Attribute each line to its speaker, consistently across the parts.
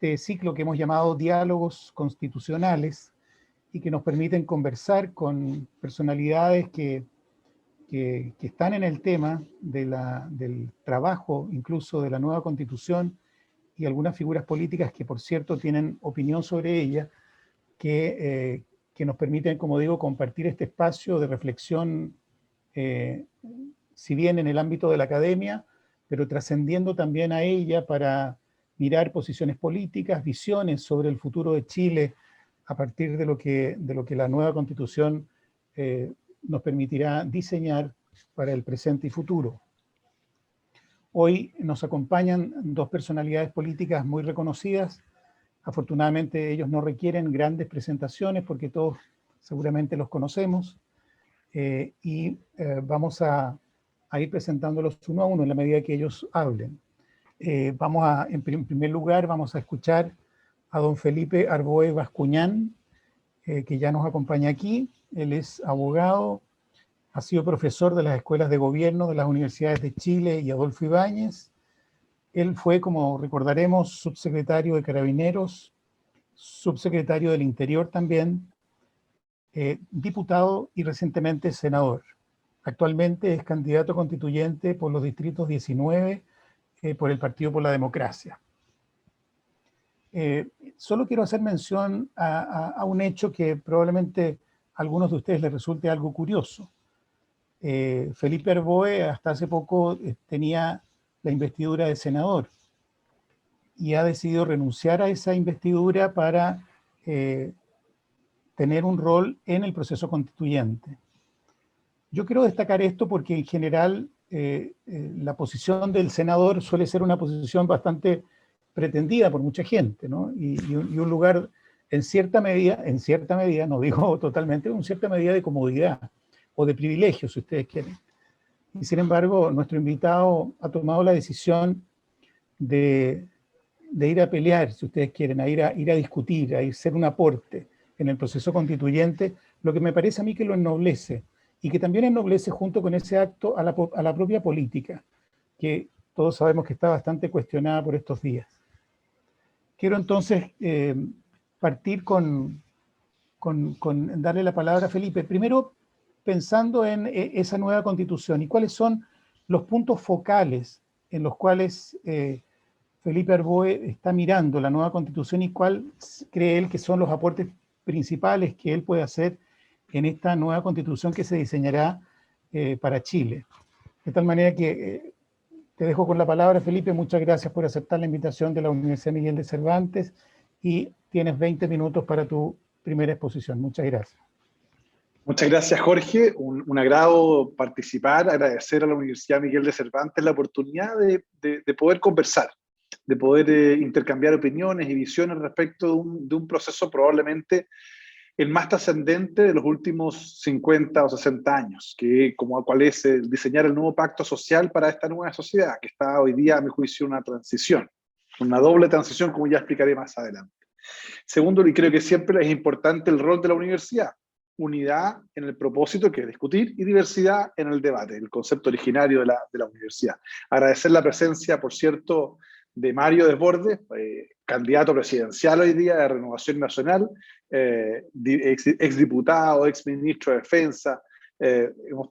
Speaker 1: este ciclo que hemos llamado Diálogos Constitucionales y que nos permiten conversar con personalidades que están en el tema del trabajo, incluso de la nueva Constitución, y algunas figuras políticas que, por cierto, tienen opinión sobre ella, que nos permiten, como digo, compartir este espacio de reflexión, si bien en el ámbito de la academia, pero trascendiendo también a ella para mirar posiciones políticas, visiones sobre el futuro de Chile a partir de lo que la nueva Constitución nos permitirá diseñar para el presente y futuro. Hoy nos acompañan dos personalidades políticas muy reconocidas. Afortunadamente ellos no requieren grandes presentaciones porque todos seguramente los conocemos, vamos a ir presentándolos uno a uno en la medida que ellos hablen. En primer lugar vamos a escuchar a don Felipe Arboe Bascuñán, que ya nos acompaña aquí. Él es abogado, ha sido profesor de las escuelas de gobierno de las universidades de Chile y Adolfo Ibáñez. Él fue, como recordaremos, subsecretario de Carabineros, subsecretario del Interior también, diputado y recientemente senador. Actualmente es candidato constituyente por los distritos 19 por el Partido por la Democracia. Solo quiero hacer mención a un hecho que probablemente a algunos de ustedes les resulte algo curioso. Felipe Arboe hasta hace poco tenía la investidura de senador y ha decidido renunciar a esa investidura para tener un rol en el proceso constituyente. Yo quiero destacar esto porque en general la posición del senador suele ser una posición bastante pretendida por mucha gente, ¿no? Y un lugar en cierta medida, no digo totalmente, en cierta medida de comodidad o de privilegio, si ustedes quieren. Y sin embargo, nuestro invitado ha tomado la decisión de ir a pelear, si ustedes quieren, a ir a discutir, a ser un aporte en el proceso constituyente, lo que me parece a mí que lo ennoblece, y que también ennoblece junto con ese acto a la propia política, que todos sabemos que está bastante cuestionada por estos días. Quiero entonces partir con darle la palabra a Felipe, primero pensando en esa nueva Constitución y cuáles son los puntos focales en los cuales Felipe Arboe está mirando la nueva Constitución y cuál cree él que son los aportes principales que él puede hacer en esta nueva Constitución que se diseñará para Chile. De tal manera que te dejo con la palabra, Felipe. Muchas gracias por aceptar la invitación de la Universidad Miguel de Cervantes y tienes 20 minutos para tu primera exposición. Muchas gracias.
Speaker 2: Muchas gracias, Jorge. Un agrado participar, agradecer a la Universidad Miguel de Cervantes la oportunidad de poder conversar, de poder intercambiar opiniones y visiones respecto de un proceso probablemente el más trascendente de los últimos 50 o 60 años, cuál es diseñar el nuevo pacto social para esta nueva sociedad, que está hoy día, a mi juicio, una transición, una doble transición, como ya explicaré más adelante. Segundo, y creo que siempre es importante el rol de la universidad: unidad en el propósito, que es discutir, y diversidad en el debate, el concepto originario de la universidad. Agradecer la presencia, por cierto, de Mario Desbordes, candidato presidencial hoy día de Renovación Nacional, exdiputado, exministro de Defensa.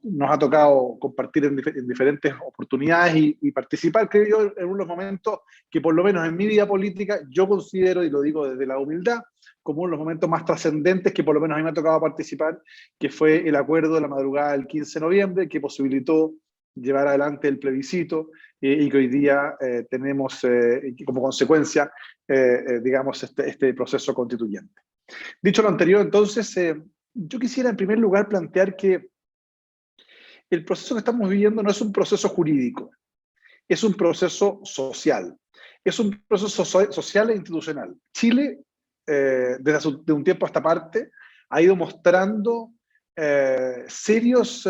Speaker 2: Nos ha tocado compartir en diferentes oportunidades y participar, creo yo, en unos momentos que por lo menos en mi vida política yo considero, y lo digo desde la humildad, como uno de los momentos más trascendentes que por lo menos a mí me ha tocado participar, que fue el acuerdo de la madrugada del 15 de noviembre, que posibilitó llevar adelante el plebiscito y que hoy día tenemos como consecuencia, digamos, este proceso constituyente. Dicho lo anterior, entonces, yo quisiera en primer lugar plantear que el proceso que estamos viviendo no es un proceso jurídico, es un proceso social, es un proceso social e institucional. Chile, desde un tiempo a esta parte, ha ido mostrando serios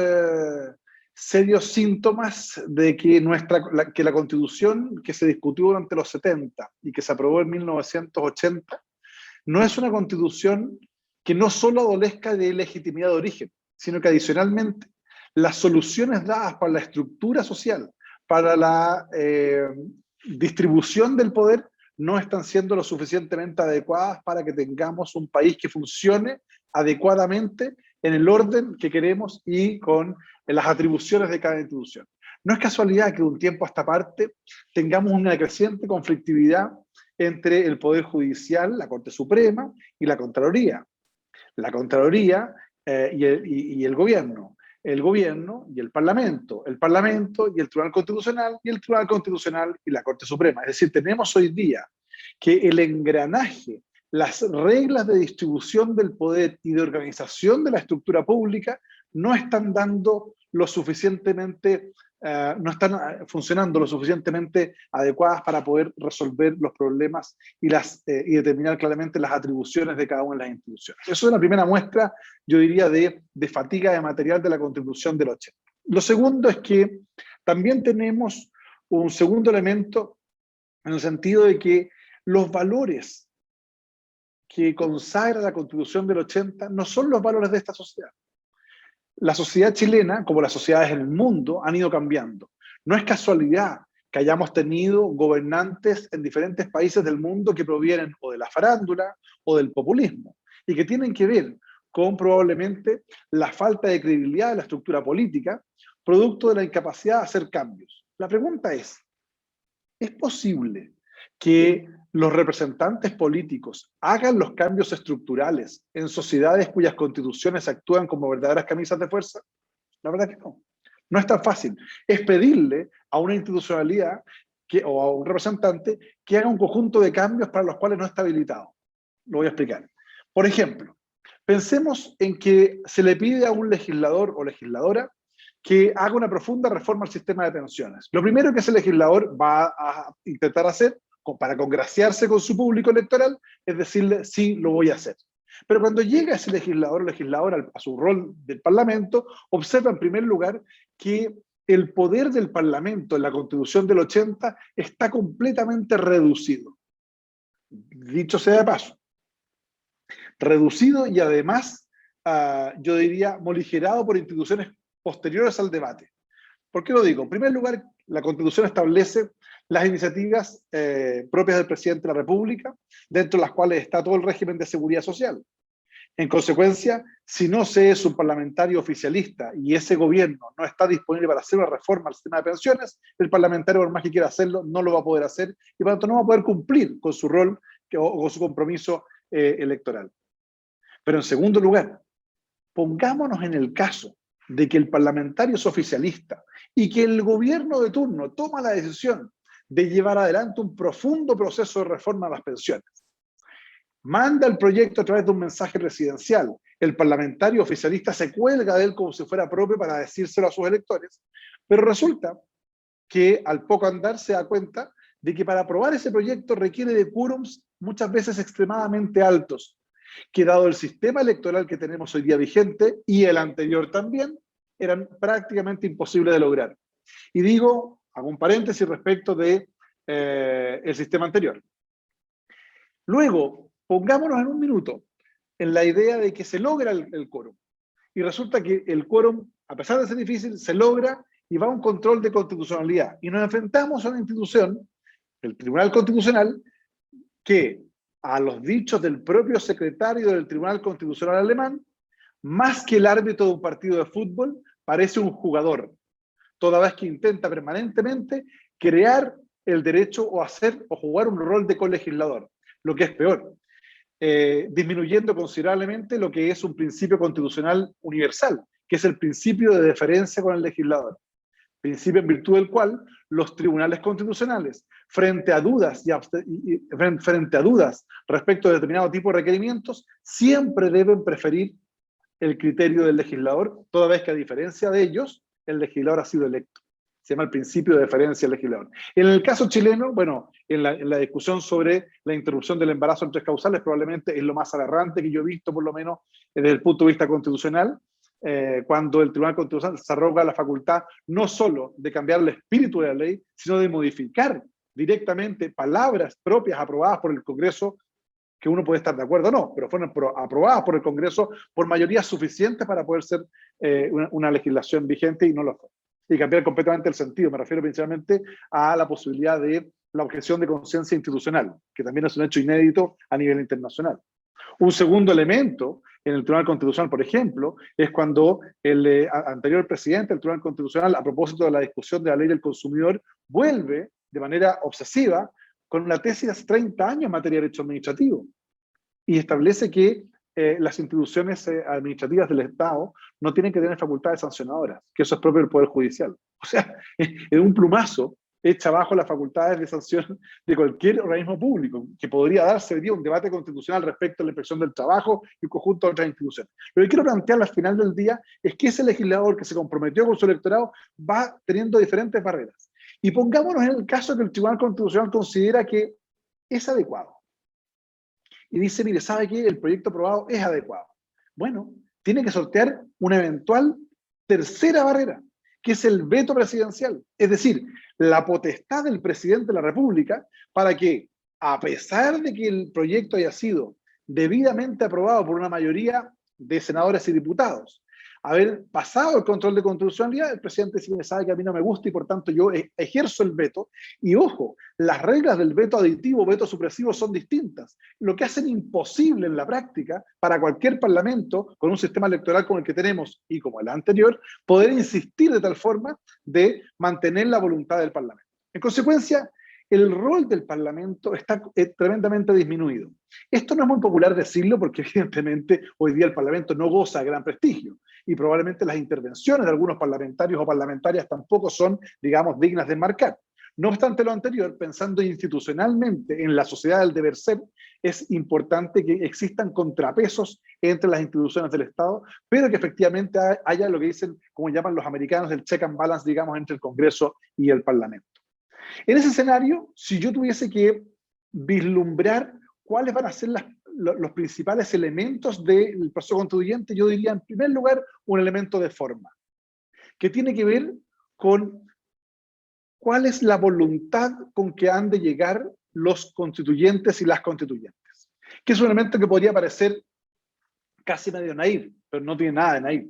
Speaker 2: síntomas de que la Constitución que se discutió durante los 70 y que se aprobó en 1980 no es una Constitución que no solo adolezca de legitimidad de origen, sino que adicionalmente las soluciones dadas para la estructura social, para la distribución del poder, no están siendo lo suficientemente adecuadas para que tengamos un país que funcione adecuadamente en el orden que queremos y con las atribuciones de cada institución. No es casualidad que de un tiempo a esta parte tengamos una creciente conflictividad entre el Poder Judicial, la Corte Suprema y la Contraloría. La Contraloría y el gobierno y el Parlamento y el Tribunal Constitucional, y el Tribunal Constitucional y la Corte Suprema. Es decir, tenemos hoy día que el engranaje, las reglas de distribución del poder y de organización de la estructura pública no están dando lo suficientemente, no están funcionando lo suficientemente adecuadas para poder resolver los problemas y determinar claramente las atribuciones de cada una de las instituciones. Eso es la primera muestra, yo diría, de fatiga de material de la Constitución del 80. Lo segundo es que también tenemos un segundo elemento en el sentido de que los valores que consagra la Constitución del 80 no son los valores de esta sociedad. La sociedad chilena, como las sociedades en el mundo, han ido cambiando. No es casualidad que hayamos tenido gobernantes en diferentes países del mundo que provienen o de la farándula o del populismo, y que tienen que ver con probablemente la falta de credibilidad de la estructura política, producto de la incapacidad de hacer cambios. La pregunta ¿es posible que los representantes políticos hagan los cambios estructurales en sociedades cuyas constituciones actúan como verdaderas camisas de fuerza? La verdad que no. No es tan fácil. Es pedirle a una institucionalidad o a un representante que haga un conjunto de cambios para los cuales no está habilitado. Lo voy a explicar. Por ejemplo, pensemos en que se le pide a un legislador o legisladora que haga una profunda reforma al sistema de pensiones. Lo primero que ese legislador va a intentar hacer para congraciarse con su público electoral es decirle, sí, lo voy a hacer. Pero cuando llega ese legislador o legisladora a su rol del Parlamento, observa en primer lugar que el poder del Parlamento en la Constitución del 80 está completamente reducido. Dicho sea de paso. Reducido y además, yo diría, moligerado por instituciones posteriores al debate. ¿Por qué lo digo? En primer lugar, la Constitución establece las iniciativas propias del presidente de la República, dentro de las cuales está todo el régimen de seguridad social. En consecuencia, si no se es un parlamentario oficialista y ese gobierno no está disponible para hacer una reforma al sistema de pensiones, el parlamentario, por más que quiera hacerlo, no lo va a poder hacer y por lo tanto no va a poder cumplir con su rol o con su compromiso electoral. Pero en segundo lugar, pongámonos en el caso de que el parlamentario es oficialista y que el gobierno de turno toma la decisión de llevar adelante un profundo proceso de reforma a las pensiones. Manda el proyecto a través de un mensaje presidencial. El parlamentario oficialista se cuelga de él como si fuera propio para decírselo a sus electores, pero resulta que al poco andar se da cuenta de que para aprobar ese proyecto requiere de quórums muchas veces extremadamente altos, que dado el sistema electoral que tenemos hoy día vigente, y el anterior también, eran prácticamente imposibles de lograr. Y digo, hago un paréntesis respecto de el sistema anterior. Luego, pongámonos en un minuto en la idea de que se logra el quórum. Y resulta que el quórum, a pesar de ser difícil, se logra y va a un control de constitucionalidad. Y nos enfrentamos a una institución, el Tribunal Constitucional, que a los dichos del propio secretario del Tribunal Constitucional alemán, más que el árbitro de un partido de fútbol, parece un jugador, toda vez que intenta permanentemente crear el derecho o hacer o jugar un rol de colegislador, lo que es peor, disminuyendo considerablemente lo que es un principio constitucional universal, que es el principio de deferencia con el legislador. Principio en virtud del cual los tribunales constitucionales, frente a dudas respecto de determinado tipo de requerimientos, siempre deben preferir el criterio del legislador, toda vez que a diferencia de ellos, el legislador ha sido electo. Se llama el principio de deferencia del legislador. En el caso chileno, bueno, en la discusión sobre la interrupción del embarazo en 3 causales, probablemente es lo más aberrante que yo he visto, por lo menos desde el punto de vista constitucional, cuando el Tribunal Constitucional se arroga la facultad no solo de cambiar el espíritu de la ley, sino de modificar directamente palabras propias aprobadas por el Congreso, que uno puede estar de acuerdo o no, pero fueron aprobadas por el Congreso por mayoría suficiente para poder ser una legislación vigente, y no lo fue. Y cambiar completamente el sentido. Me refiero principalmente a la posibilidad de la objeción de conciencia institucional, que también es un hecho inédito a nivel internacional. Un segundo elemento en el Tribunal Constitucional, por ejemplo, es cuando el anterior presidente del Tribunal Constitucional, a propósito de la discusión de la ley del consumidor, vuelve de manera obsesiva con una tesis de hace 30 años en materia de derecho administrativo y establece que las instituciones administrativas del Estado no tienen que tener facultades sancionadoras, que eso es propio del Poder Judicial. O sea, en un plumazo echa abajo las facultades de sanción de cualquier organismo público, que podría darse hoy día un debate constitucional respecto a la inspección del trabajo y un conjunto de otras instituciones. Lo que quiero plantear al final del día es que ese legislador que se comprometió con su electorado va teniendo diferentes barreras. Y pongámonos en el caso que el Tribunal Constitucional considera que es adecuado. Y dice, mire, ¿sabe qué? El proyecto aprobado es adecuado. Bueno, tiene que sortear una eventual tercera barrera, que es el veto presidencial. Es decir, la potestad del presidente de la República para que, a pesar de que el proyecto haya sido debidamente aprobado por una mayoría de senadores y diputados, haber pasado el control de constitucionalidad, el presidente sí sabe que a mí no me gusta y por tanto yo ejerzo el veto. Y ojo, las reglas del veto aditivo, veto supresivo son distintas, lo que hacen imposible en la práctica para cualquier parlamento con un sistema electoral como el que tenemos y como el anterior, poder insistir de tal forma de mantener la voluntad del parlamento. En consecuencia, el rol del Parlamento está tremendamente disminuido. Esto no es muy popular decirlo porque evidentemente hoy día el Parlamento no goza de gran prestigio y probablemente las intervenciones de algunos parlamentarios o parlamentarias tampoco son, digamos, dignas de enmarcar. No obstante lo anterior, pensando institucionalmente en la sociedad del deber ser, es importante que existan contrapesos entre las instituciones del Estado, pero que efectivamente haya lo que dicen, como llaman los americanos, el check and balance, digamos, entre el Congreso y el Parlamento. En ese escenario, si yo tuviese que vislumbrar cuáles van a ser los principales elementos del proceso constituyente, yo diría en primer lugar un elemento de forma, que tiene que ver con cuál es la voluntad con que han de llegar los constituyentes y las constituyentes, que es un elemento que podría parecer casi medio naif, pero no tiene nada de naif.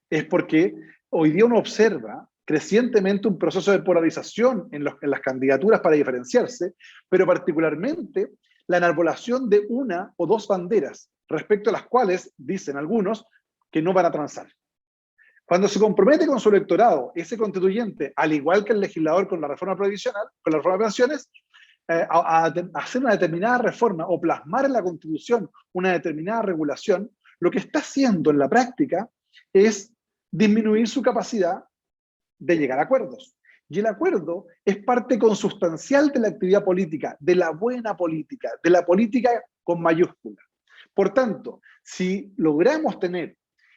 Speaker 2: Es porque hoy día uno observa crecientemente un proceso de polarización en las candidaturas para diferenciarse, pero particularmente la enarbolación de una o dos banderas, respecto a las cuales dicen algunos que no van a transar. Cuando se compromete con su electorado, ese constituyente, al igual que el legislador con la reforma previsional, con la reforma de pensiones, a hacer una determinada reforma o plasmar en la Constitución una determinada regulación, lo que está haciendo en la práctica es disminuir su capacidad de llegar a acuerdos. Y el acuerdo es parte consustancial de la actividad política, de la buena política, de la política con mayúscula. Por tanto, si logramos tener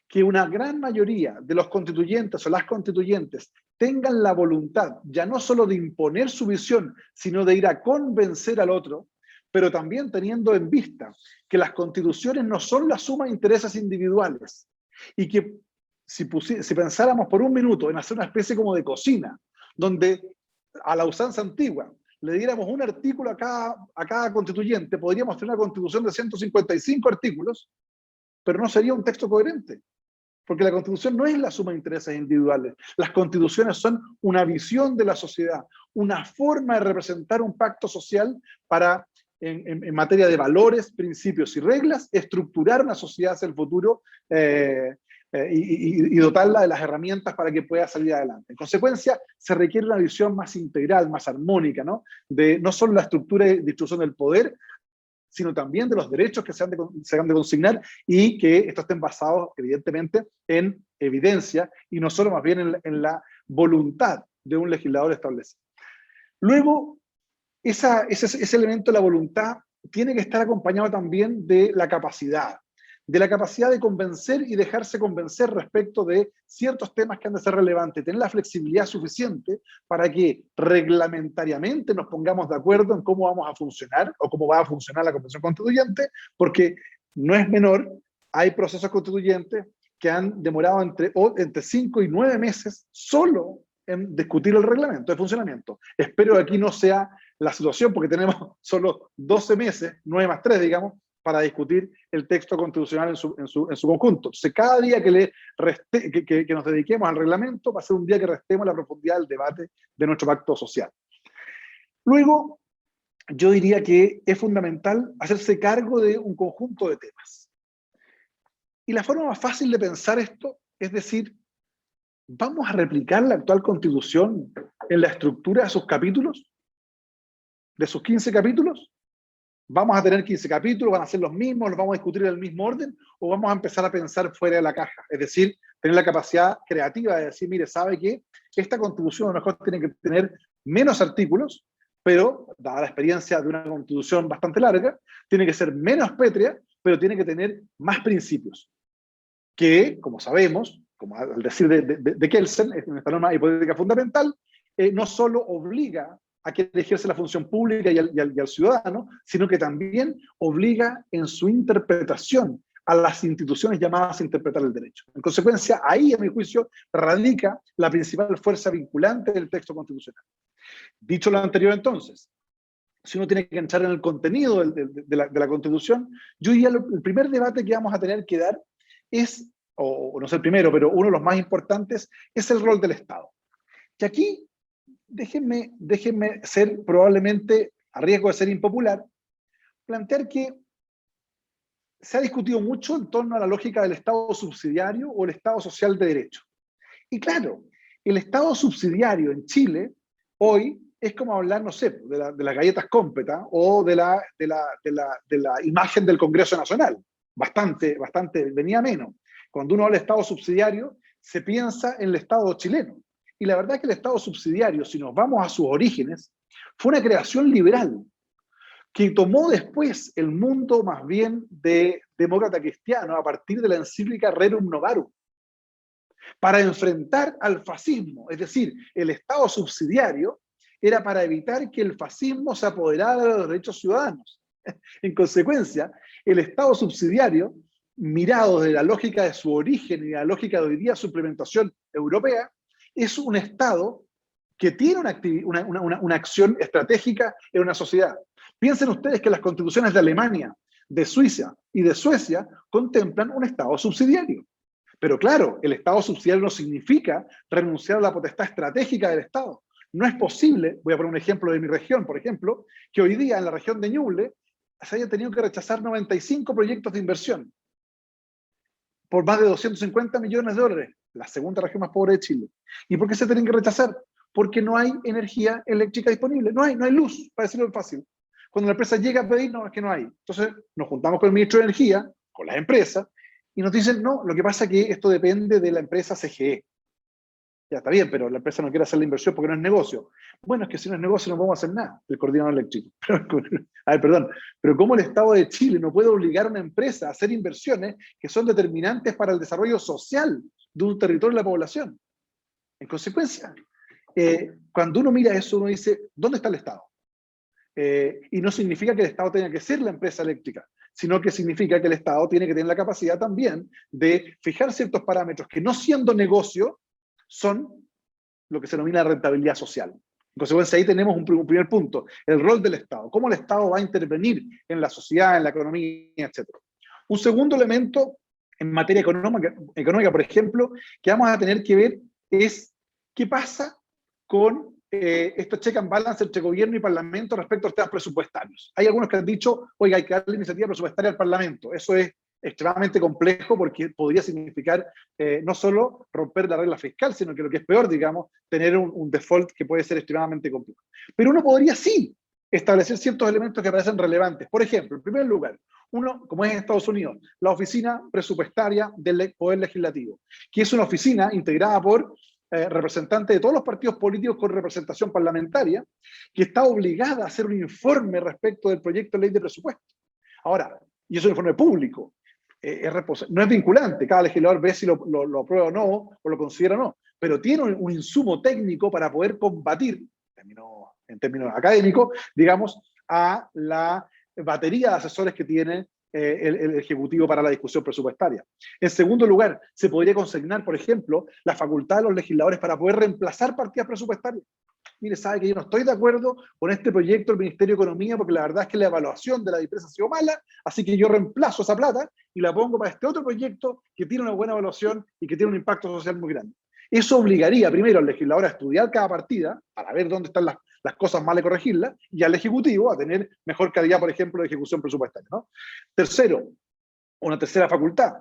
Speaker 2: que una gran mayoría de los constituyentes o las constituyentes tengan la voluntad, ya no solo de imponer su visión, sino de ir a convencer al otro, pero también teniendo en vista que las constituciones no son la suma de intereses individuales y que si pensáramos por un minuto en hacer una especie como de cocina, donde a la usanza antigua le diéramos un artículo a cada constituyente, podríamos tener una constitución de 155 artículos, pero no sería un texto coherente, porque la constitución no es la suma de intereses individuales. Las constituciones son una visión de la sociedad, una forma de representar un pacto social para, en materia de valores, principios y reglas, estructurar una sociedad hacia el futuro y dotarla de las herramientas para que pueda salir adelante. En consecuencia, se requiere una visión más integral, más armónica, ¿no? De no solo la estructura de distribución del poder, sino también de los derechos que se han de consignar y que estos estén basados, evidentemente, en evidencia y no solo más bien en la voluntad de un legislador establecido. Luego, ese elemento de la voluntad tiene que estar acompañado también de la capacidad de convencer y dejarse convencer respecto de ciertos temas que han de ser relevantes, tener la flexibilidad suficiente para que reglamentariamente nos pongamos de acuerdo en cómo vamos a funcionar o cómo va a funcionar la Convención Constituyente, porque no es menor, hay procesos constituyentes que han demorado entre 5 y 9 meses solo en discutir el reglamento de funcionamiento. Espero que aquí no sea la situación, porque tenemos solo 12 meses, 9 más 3, digamos, para discutir el texto constitucional en su conjunto. Entonces, cada día que nos dediquemos al reglamento va a ser un día que restemos la profundidad del debate de nuestro pacto social. Luego, yo diría que es fundamental hacerse cargo de un conjunto de temas. Y la forma más fácil de pensar esto es decir, ¿vamos a replicar la actual Constitución en la estructura de sus capítulos? ¿De sus 15 capítulos? ¿Vamos a tener 15 capítulos? ¿Van a ser los mismos? ¿Los vamos a discutir en el mismo orden? ¿O vamos a empezar a pensar fuera de la caja? Es decir, tener la capacidad creativa de decir, mire, ¿sabe qué? Esta Constitución a lo mejor tiene que tener menos artículos, pero, dada la experiencia de una Constitución bastante larga, tiene que ser menos pétrea, pero tiene que tener más principios. Que, como sabemos, como al decir de Kelsen, en esta norma hipotética fundamental, no solo obliga a quien ejerce la función pública y al ciudadano, sino que también obliga en su interpretación a las instituciones llamadas a interpretar el derecho. En consecuencia, ahí, a mi juicio, radica la principal fuerza vinculante del texto constitucional. Dicho lo anterior, entonces, si uno tiene que entrar en el contenido de la Constitución, yo diría el primer debate que vamos a tener que dar es, o no sé el primero, pero uno de los más importantes, es el rol del Estado. Y aquí, déjenme ser probablemente, a riesgo de ser impopular, plantear que se ha discutido mucho en torno a la lógica del Estado subsidiario o el Estado social de derecho. Y claro, el Estado subsidiario en Chile, hoy, es como hablar, no sé, de las galletas Cómpeta o de la imagen del Congreso Nacional. Bastante venía menos. Cuando uno habla de Estado subsidiario, se piensa en el Estado chileno. Y la verdad es que el Estado subsidiario, si nos vamos a sus orígenes, fue una creación liberal que tomó después el mundo más bien de demócrata cristiano a partir de la encíclica Rerum Novarum, para enfrentar al fascismo. Es decir, el Estado subsidiario era para evitar que el fascismo se apoderara de los derechos ciudadanos. En consecuencia, el Estado subsidiario, mirado desde la lógica de su origen y la lógica de hoy día su implementación europea, es un Estado que tiene una acción estratégica en una sociedad. Piensen ustedes que las constituciones de Alemania, de Suiza y de Suecia contemplan un Estado subsidiario. Pero claro, el Estado subsidiario no significa renunciar a la potestad estratégica del Estado. No es posible, voy a poner un ejemplo de mi región, por ejemplo, que hoy día en la región de Ñuble se haya tenido que rechazar 95 proyectos de inversión por más de 250 millones de dólares, la segunda región más pobre de Chile. ¿Y por qué se tienen que rechazar? Porque no hay energía eléctrica disponible, no hay luz, para decirlo fácil. Cuando la empresa llega a pedir, no, es que no hay. Entonces nos juntamos con el ministro de Energía, con las empresas, y nos dicen, no, lo que pasa es que esto depende de la empresa CGE. Ya está bien, pero la empresa no quiere hacer la inversión porque no es negocio. Bueno, es que si no es negocio no podemos hacer nada, el coordinador eléctrico. A ver, perdón, pero ¿cómo el Estado de Chile no puede obligar a una empresa a hacer inversiones que son determinantes para el desarrollo social de un territorio y la población? En consecuencia, cuando uno mira eso, uno dice, ¿dónde está el Estado? Y no significa que el Estado tenga que ser la empresa eléctrica, sino que significa que el Estado tiene que tener la capacidad también de fijar ciertos parámetros que, no siendo negocio, son lo que se denomina rentabilidad social. En consecuencia, ahí tenemos un primer punto, el rol del Estado, cómo el Estado va a intervenir en la sociedad, en la economía, etc. Un segundo elemento en materia económica, por ejemplo, que vamos a tener que ver es qué pasa con estos check and balance entre gobierno y parlamento respecto a los temas presupuestarios. Hay algunos que han dicho, oiga, hay que darle iniciativa presupuestaria al parlamento. Eso es extremadamente complejo porque podría significar no solo romper la regla fiscal, sino que lo que es peor, digamos, tener un default que puede ser extremadamente complejo. Pero uno podría sí establecer ciertos elementos que parecen relevantes. Por ejemplo, en primer lugar, uno, como es en Estados Unidos, la Oficina Presupuestaria del Poder Legislativo, que es una oficina integrada por representantes de todos los partidos políticos con representación parlamentaria, que está obligada a hacer un informe respecto del proyecto de ley de presupuesto. Ahora, y es un informe público, no es vinculante, cada legislador ve si lo aprueba o no, o lo considera o no, pero tiene un insumo técnico para poder combatir, en términos académicos, digamos, a la batería de asesores que tiene el Ejecutivo para la discusión presupuestaria. En segundo lugar, se podría consignar, por ejemplo, la facultad de los legisladores para poder reemplazar partidas presupuestarias. Mire, sabe que yo no estoy de acuerdo con este proyecto del Ministerio de Economía porque la verdad es que la evaluación de la empresa ha sido mala, así que yo reemplazo esa plata y la pongo para este otro proyecto que tiene una buena evaluación y que tiene un impacto social muy grande. Eso obligaría primero al legislador a estudiar cada partida para ver dónde están las cosas mal y corregirlas, y al Ejecutivo a tener mejor calidad, por ejemplo, de ejecución presupuestaria, ¿no? Tercero, una tercera facultad,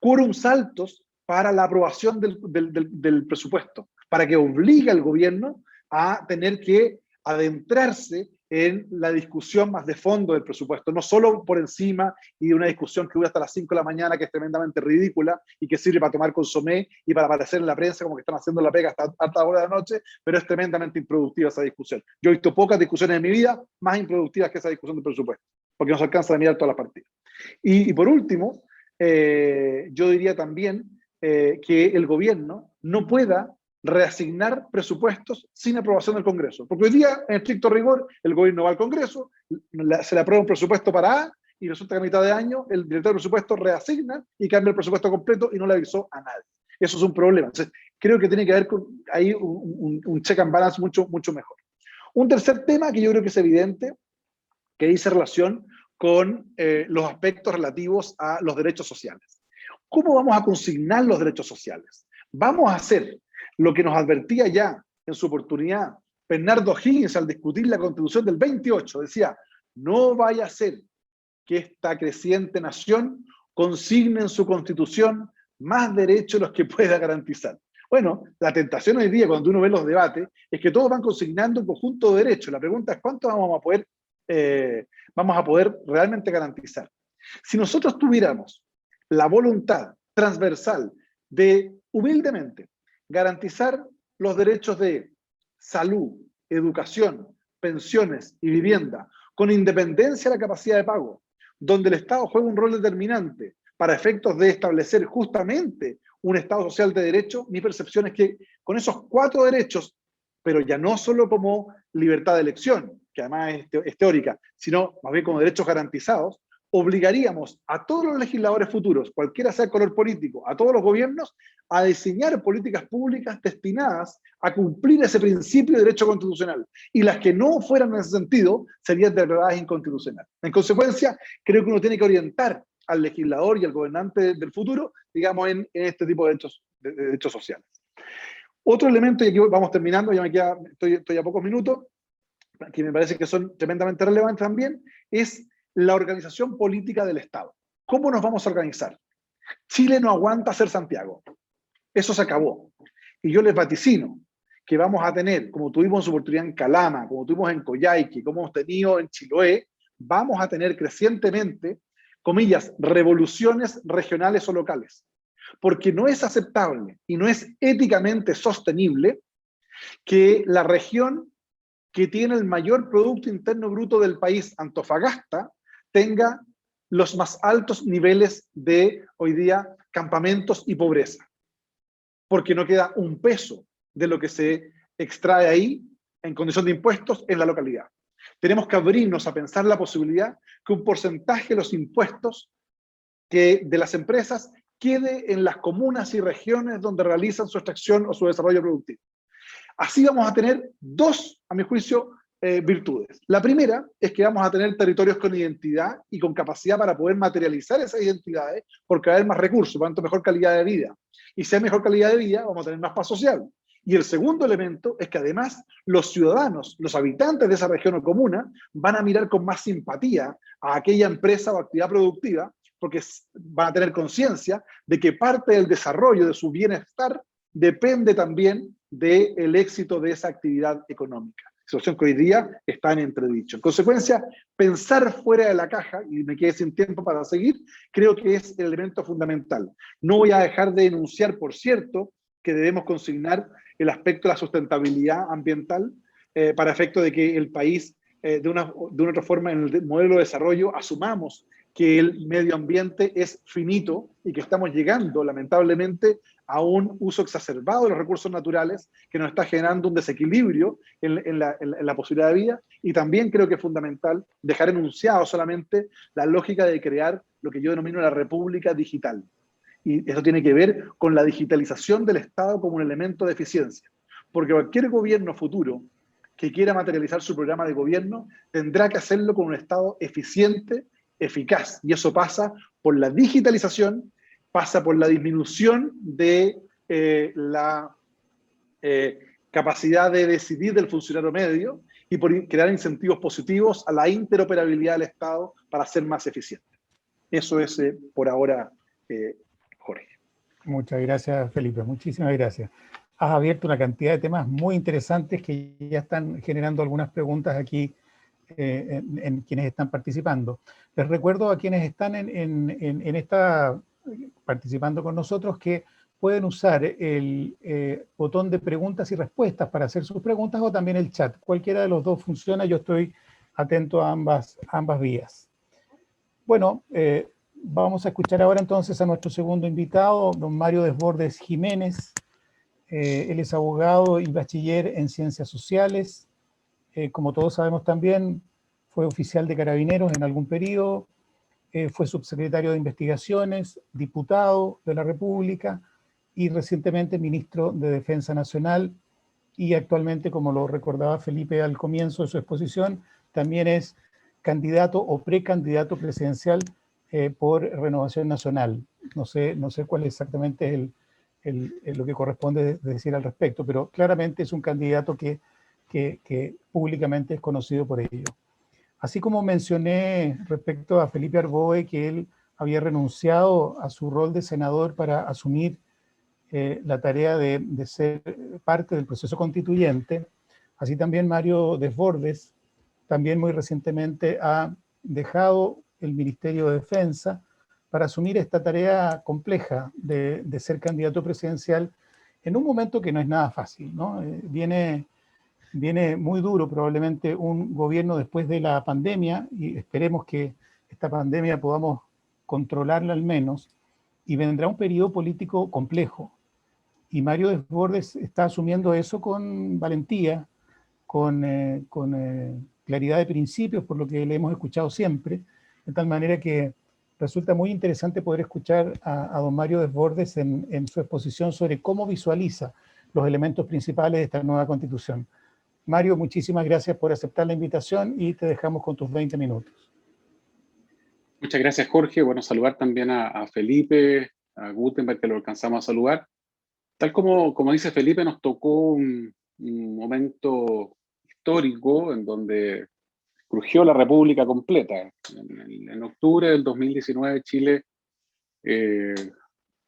Speaker 2: quórums altos para la aprobación del presupuesto, para que obligue al gobierno a tener que adentrarse en la discusión más de fondo del presupuesto, no solo por encima y de una discusión que dura hasta las 5 de la mañana, que es tremendamente ridícula y que sirve para tomar consomé y para aparecer en la prensa como que están haciendo la pega hasta alta hora de la noche, pero es tremendamente improductiva esa discusión. Yo he visto pocas discusiones en mi vida más improductivas que esa discusión del presupuesto, porque no se alcanza a mirar todas las partidas. Y por último, yo diría también que el gobierno no pueda reasignar presupuestos sin aprobación del Congreso. Porque hoy día, en estricto rigor, el gobierno va al Congreso, se le aprueba un presupuesto para A, y resulta que a mitad de año el director de presupuesto reasigna y cambia el presupuesto completo y no le avisó a nadie. Eso es un problema. Entonces, creo que tiene que haber ahí un check and balance mucho mejor. Un tercer tema que yo creo que es evidente, que dice relación con los aspectos relativos a los derechos sociales. ¿Cómo vamos a consignar los derechos sociales? Vamos a hacer lo que nos advertía ya en su oportunidad Bernardo Higgins al discutir la Constitución del 28. Decía, no vaya a ser que esta creciente nación consigne en su Constitución más derechos de los que pueda garantizar. Bueno, la tentación hoy día, cuando uno ve los debates, es que todos van consignando un conjunto de derechos. La pregunta es, ¿cuántos vamos a poder realmente garantizar? Si nosotros tuviéramos la voluntad transversal de, humildemente, garantizar los derechos de salud, educación, pensiones y vivienda, con independencia de la capacidad de pago, donde el Estado juega un rol determinante para efectos de establecer justamente un Estado social de derecho, mi percepción es que con esos 4 derechos, pero ya no solo como libertad de elección, que además es teórica, sino más bien como derechos garantizados, obligaríamos a todos los legisladores futuros, cualquiera sea el color político, a todos los gobiernos, a diseñar políticas públicas destinadas a cumplir ese principio de derecho constitucional. Y las que no fueran en ese sentido serían declaradas inconstitucionales. En consecuencia, creo que uno tiene que orientar al legislador y al gobernante del futuro, digamos, en este tipo de derechos sociales. Otro elemento, y aquí vamos terminando, ya estoy a pocos minutos, que me parece que son tremendamente relevantes también, es la organización política del Estado. ¿Cómo nos vamos a organizar? Chile no aguanta ser Santiago. Eso se acabó. Y yo les vaticino que vamos a tener, como tuvimos en su oportunidad en Calama, como tuvimos en Coyhaique, como hemos tenido en Chiloé, vamos a tener crecientemente, comillas, revoluciones regionales o locales. Porque no es aceptable y no es éticamente sostenible que la región que tiene el mayor Producto Interno Bruto del país, Antofagasta, tenga los más altos niveles de, hoy día, campamentos y pobreza. Porque no queda un peso de lo que se extrae ahí, en condición de impuestos, en la localidad. Tenemos que abrirnos a pensar la posibilidad que un porcentaje de los impuestos de las empresas quede en las comunas y regiones donde realizan su extracción o su desarrollo productivo. Así vamos a tener 2, a mi juicio, virtudes. La primera es que vamos a tener territorios con identidad y con capacidad para poder materializar esas identidades, porque va a haber más recursos, por lo tanto mejor calidad de vida. Y si hay mejor calidad de vida, vamos a tener más paz social. Y el segundo elemento es que además los ciudadanos, los habitantes de esa región o comuna, van a mirar con más simpatía a aquella empresa o actividad productiva, porque van a tener conciencia de que parte del desarrollo de su bienestar depende también del éxito de esa actividad económica. Situación que hoy día está en entredicho. En consecuencia, pensar fuera de la caja, y me quedé sin tiempo para seguir, creo que es el elemento fundamental. No voy a dejar de denunciar, por cierto, que debemos consignar el aspecto de la sustentabilidad ambiental para efecto de que el país, de una u otra forma, en el modelo de desarrollo, asumamos que el medio ambiente es finito y que estamos llegando, lamentablemente, a un uso exacerbado de los recursos naturales que nos está generando un desequilibrio en la posibilidad de vida. Y también creo que es fundamental dejar enunciado solamente la lógica de crear lo que yo denomino la república digital. Y eso tiene que ver con la digitalización del Estado como un elemento de eficiencia. Porque cualquier gobierno futuro que quiera materializar su programa de gobierno tendrá que hacerlo con un Estado eficiente, eficaz. Y eso pasa por la digitalización, pasa por la disminución de la capacidad de decidir del funcionario medio y por crear incentivos positivos a la interoperabilidad del Estado para ser más eficiente. Eso es por ahora, Jorge.
Speaker 1: Muchas gracias, Felipe. Muchísimas gracias. Has abierto una cantidad de temas muy interesantes que ya están generando algunas preguntas aquí en quienes están participando. Les recuerdo a quienes están participando con nosotros que pueden usar el botón de preguntas y respuestas para hacer sus preguntas o también el chat. Cualquiera de los dos funciona, yo estoy atento a ambas vías. Bueno, vamos a escuchar ahora entonces a nuestro segundo invitado, don Mario Desbordes Jiménez. Él es abogado y bachiller en Ciencias Sociales. Como todos sabemos también, fue oficial de Carabineros en algún periodo, fue subsecretario de Investigaciones, diputado de la República y recientemente ministro de Defensa Nacional, y actualmente, como lo recordaba Felipe al comienzo de su exposición, también es candidato o precandidato presidencial por Renovación Nacional. No sé cuál exactamente es lo que corresponde decir al respecto, pero claramente es un candidato que públicamente es conocido por ello. Así como mencioné respecto a Felipe Arboe, que él había renunciado a su rol de senador para asumir la tarea de ser parte del proceso constituyente, así también Mario Desbordes, también muy recientemente ha dejado el Ministerio de Defensa para asumir esta tarea compleja de ser candidato presidencial en un momento que no es nada fácil, ¿no? Viene muy duro probablemente un gobierno después de la pandemia, y esperemos que esta pandemia podamos controlarla al menos, y vendrá un periodo político complejo. Y Mario Desbordes está asumiendo eso con valentía, con claridad de principios, por lo que le hemos escuchado siempre, de tal manera que resulta muy interesante poder escuchar a don Mario Desbordes en su exposición sobre cómo visualiza los elementos principales de esta nueva Constitución. Mario, muchísimas gracias por aceptar la invitación y te dejamos con tus 20 minutos.
Speaker 3: Muchas gracias, Jorge. Bueno, saludar también a Felipe, a Gutenberg, que lo alcanzamos a saludar. Tal como dice Felipe, nos tocó un momento histórico en donde crujió la República completa. En octubre del 2019 Chile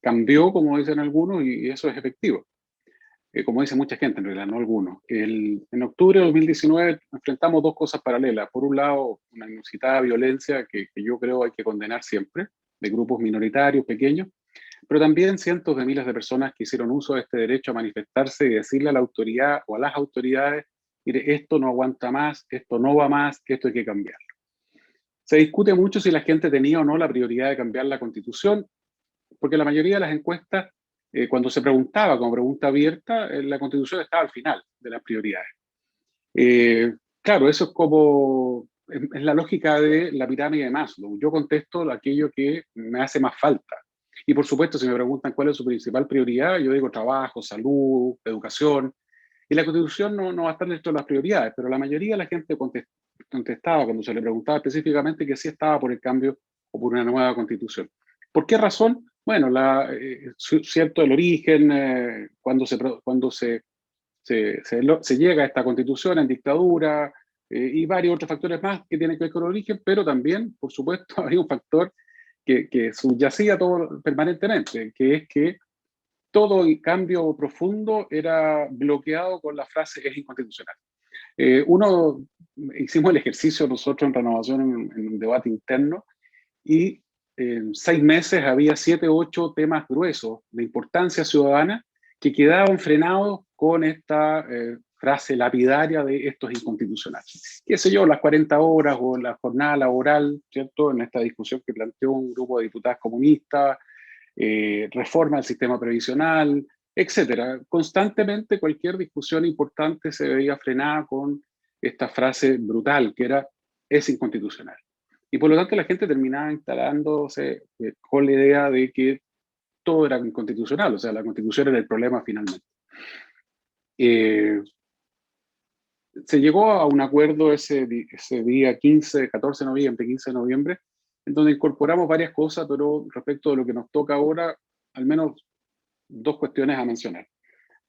Speaker 3: cambió, como dicen algunos, y eso es efectivo. Como dice mucha gente, en realidad, no algunos. En octubre de 2019 enfrentamos dos cosas paralelas. Por un lado, una inusitada violencia que yo creo hay que condenar siempre, de grupos minoritarios, pequeños, pero también cientos de miles de personas que hicieron uso de este derecho a manifestarse y decirle a la autoridad o a las autoridades, mire, esto no aguanta más, esto no va más, que esto hay que cambiarlo. Se discute mucho si la gente tenía o no la prioridad de cambiar la Constitución, porque la mayoría de las encuestas, cuando se preguntaba como pregunta abierta, la Constitución estaba al final de las prioridades. Claro, eso es como, es la lógica de la pirámide de Maslow. Yo contesto aquello que me hace más falta. Y por supuesto, si me preguntan cuál es su principal prioridad, yo digo trabajo, salud, educación. Y la Constitución no va a estar dentro de las prioridades, pero la mayoría de la gente contestaba cuando se le preguntaba específicamente que sí estaba por el cambio o por una nueva Constitución. ¿Por qué razón? Bueno, cierto el origen, cuando se llega a esta Constitución en dictadura y varios otros factores más que tienen que ver con el origen, pero también, por supuesto, hay un factor que subyacía todo permanentemente, que es que todo el cambio profundo era bloqueado con la frase es inconstitucional. Hicimos el ejercicio nosotros en Renovación en un debate interno y en 6 meses había 7 u 8 temas gruesos de importancia ciudadana que quedaban frenados con esta frase lapidaria de esto es inconstitucional. Qué sé yo, las 40 horas o la jornada laboral, ¿cierto? En esta discusión que planteó un grupo de diputadas comunistas, reforma del sistema previsional, etcétera. Constantemente cualquier discusión importante se veía frenada con esta frase brutal que era es inconstitucional. Y por lo tanto la gente terminaba instalándose con la idea de que todo era inconstitucional, o sea, la Constitución era el problema finalmente. Se llegó a un acuerdo ese día 14 de noviembre, 15 de noviembre, en donde incorporamos varias cosas, pero respecto de lo que nos toca ahora, al menos 2 cuestiones a mencionar.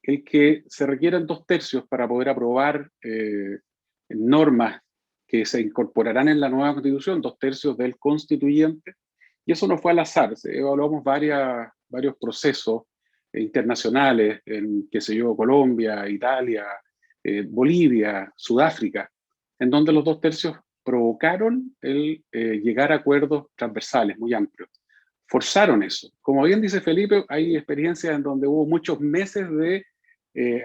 Speaker 3: el que se requieran 2/3 para poder aprobar normas que se incorporarán en la nueva Constitución, 2/3 del constituyente, y eso no fue al azar. Evaluamos varios procesos internacionales en, qué sé yo, Colombia, Italia, Bolivia, Sudáfrica, en donde los 2/3 provocaron el llegar a acuerdos transversales muy amplios. Forzaron eso. Como bien dice Felipe, hay experiencias en donde hubo muchos meses de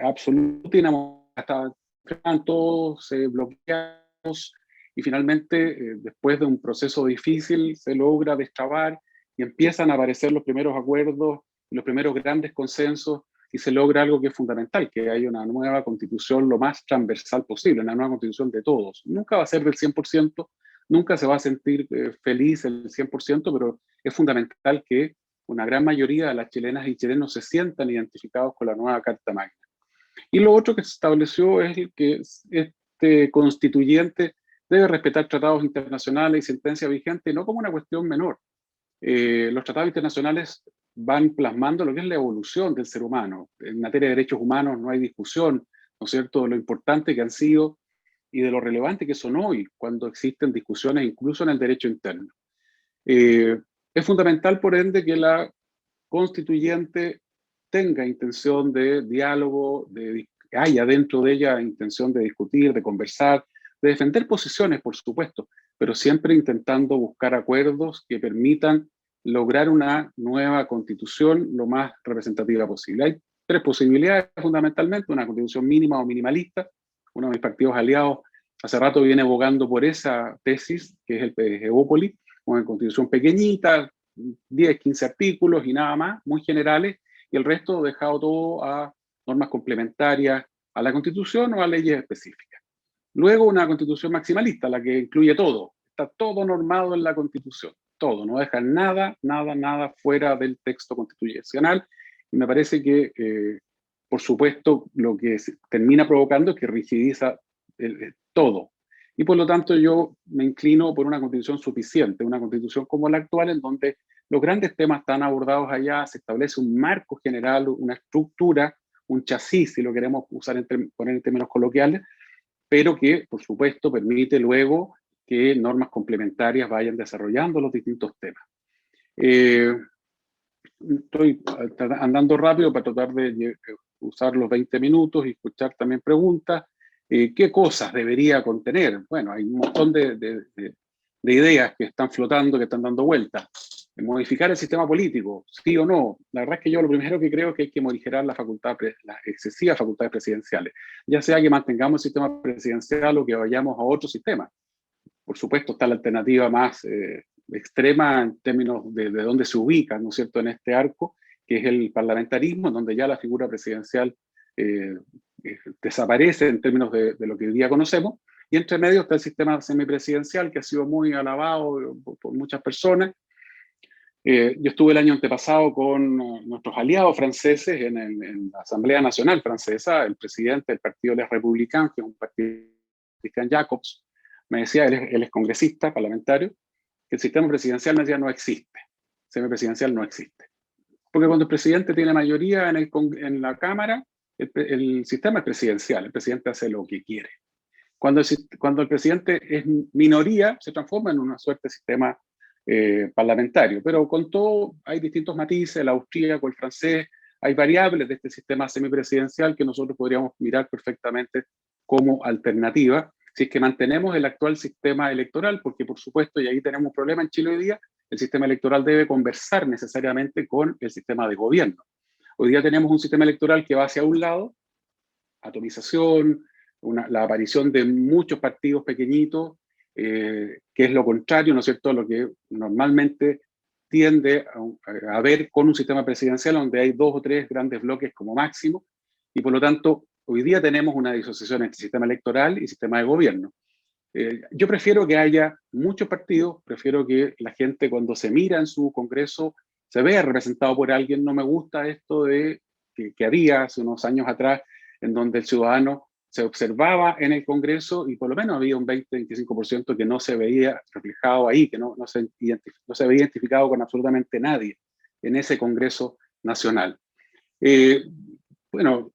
Speaker 3: absoluta inamorabilidad, estaban todos bloqueados, y finalmente, después de un proceso difícil, se logra destrabar y empiezan a aparecer los primeros acuerdos, los primeros grandes consensos, y se logra algo que es fundamental, que haya una nueva constitución lo más transversal posible, una nueva constitución de todos. Nunca va a ser del 100%, nunca se va a sentir feliz el 100%, pero es fundamental que una gran mayoría de las chilenas y chilenos se sientan identificados con la nueva Carta Magna. Y lo otro que se estableció es que este constituyente debe respetar tratados internacionales y sentencias vigentes, no como una cuestión menor. Los tratados internacionales van plasmando lo que es la evolución del ser humano. En materia de derechos humanos no hay discusión, ¿no es cierto?, de lo importante que han sido y de lo relevante que son hoy, cuando existen discusiones incluso en el derecho interno. Es fundamental, por ende, que la constituyente tenga intención de diálogo, que haya dentro de ella intención de discutir, de conversar, de defender posiciones, por supuesto, pero siempre intentando buscar acuerdos que permitan lograr una nueva constitución lo más representativa posible. Hay 3 posibilidades fundamentalmente: una constitución mínima o minimalista. Uno de mis partidos aliados hace rato viene abogando por esa tesis, que es el PGEVópolis, una constitución pequeñita, 10, 15 artículos y nada más, muy generales, y el resto dejado todo a normas complementarias a la Constitución o a leyes específicas. Luego una Constitución maximalista, la que incluye todo, está todo normado en la Constitución, todo, no deja nada fuera del texto constitucional, y me parece que, por supuesto, lo que termina provocando es que rigidiza todo. Y por lo tanto yo me inclino por una constitución suficiente, una constitución como la actual, en donde los grandes temas están abordados allá, se establece un marco general, una estructura, un chasis, si lo queremos usar poner en términos coloquiales, pero que, por supuesto, permite luego que normas complementarias vayan desarrollando los distintos temas. Estoy andando rápido para tratar de usar los 20 minutos y escuchar también preguntas. ¿Qué cosas debería contener? Bueno, hay un montón de ideas que están flotando, que están dando vueltas. Modificar el sistema político, sí o no. La verdad es que yo lo primero que creo es que hay que modificar las excesivas facultades presidenciales, ya sea que mantengamos el sistema presidencial o que vayamos a otro sistema. Por supuesto, está la alternativa más extrema en términos de dónde se ubica, ¿no es cierto?, en este arco, que es el parlamentarismo, donde ya la figura presidencial desaparece en términos de lo que hoy día conocemos, y entre medio está el sistema semipresidencial, que ha sido muy alabado por muchas personas. Yo estuve el año antepasado con nuestros aliados franceses en la Asamblea Nacional Francesa. El presidente del Partido Les Républicains, que es un partido, Christian Jacobs, me decía, él es congresista, parlamentario, que el sistema presidencial, me decía, no existe. El semipresidencial no existe. Porque cuando el presidente tiene mayoría en la Cámara, el sistema es presidencial, el presidente hace lo que quiere. Cuando el presidente es minoría, se transforma en una suerte de sistema parlamentario. Pero con todo, hay distintos matices: el austríaco, el francés, hay variables de este sistema semipresidencial que nosotros podríamos mirar perfectamente como alternativa, si es que mantenemos el actual sistema electoral, porque por supuesto, y ahí tenemos un problema en Chile hoy día, el sistema electoral debe conversar necesariamente con el sistema de gobierno. Hoy día tenemos un sistema electoral que va hacia un lado, atomización, la aparición de muchos partidos pequeñitos, que es lo contrario, ¿no es cierto?, a lo que normalmente tiende a ver con un sistema presidencial donde hay 2 o 3 grandes bloques como máximo, y por lo tanto hoy día tenemos una disociación entre sistema electoral y sistema de gobierno. Yo prefiero que haya muchos partidos, prefiero que la gente, cuando se mira en su congreso, se vea representado por alguien. No me gusta esto de que había hace unos años atrás, en donde el ciudadano se observaba en el Congreso y por lo menos había un 20-25% que no se veía reflejado ahí, que no se veía identificado con absolutamente nadie en ese Congreso Nacional. Bueno,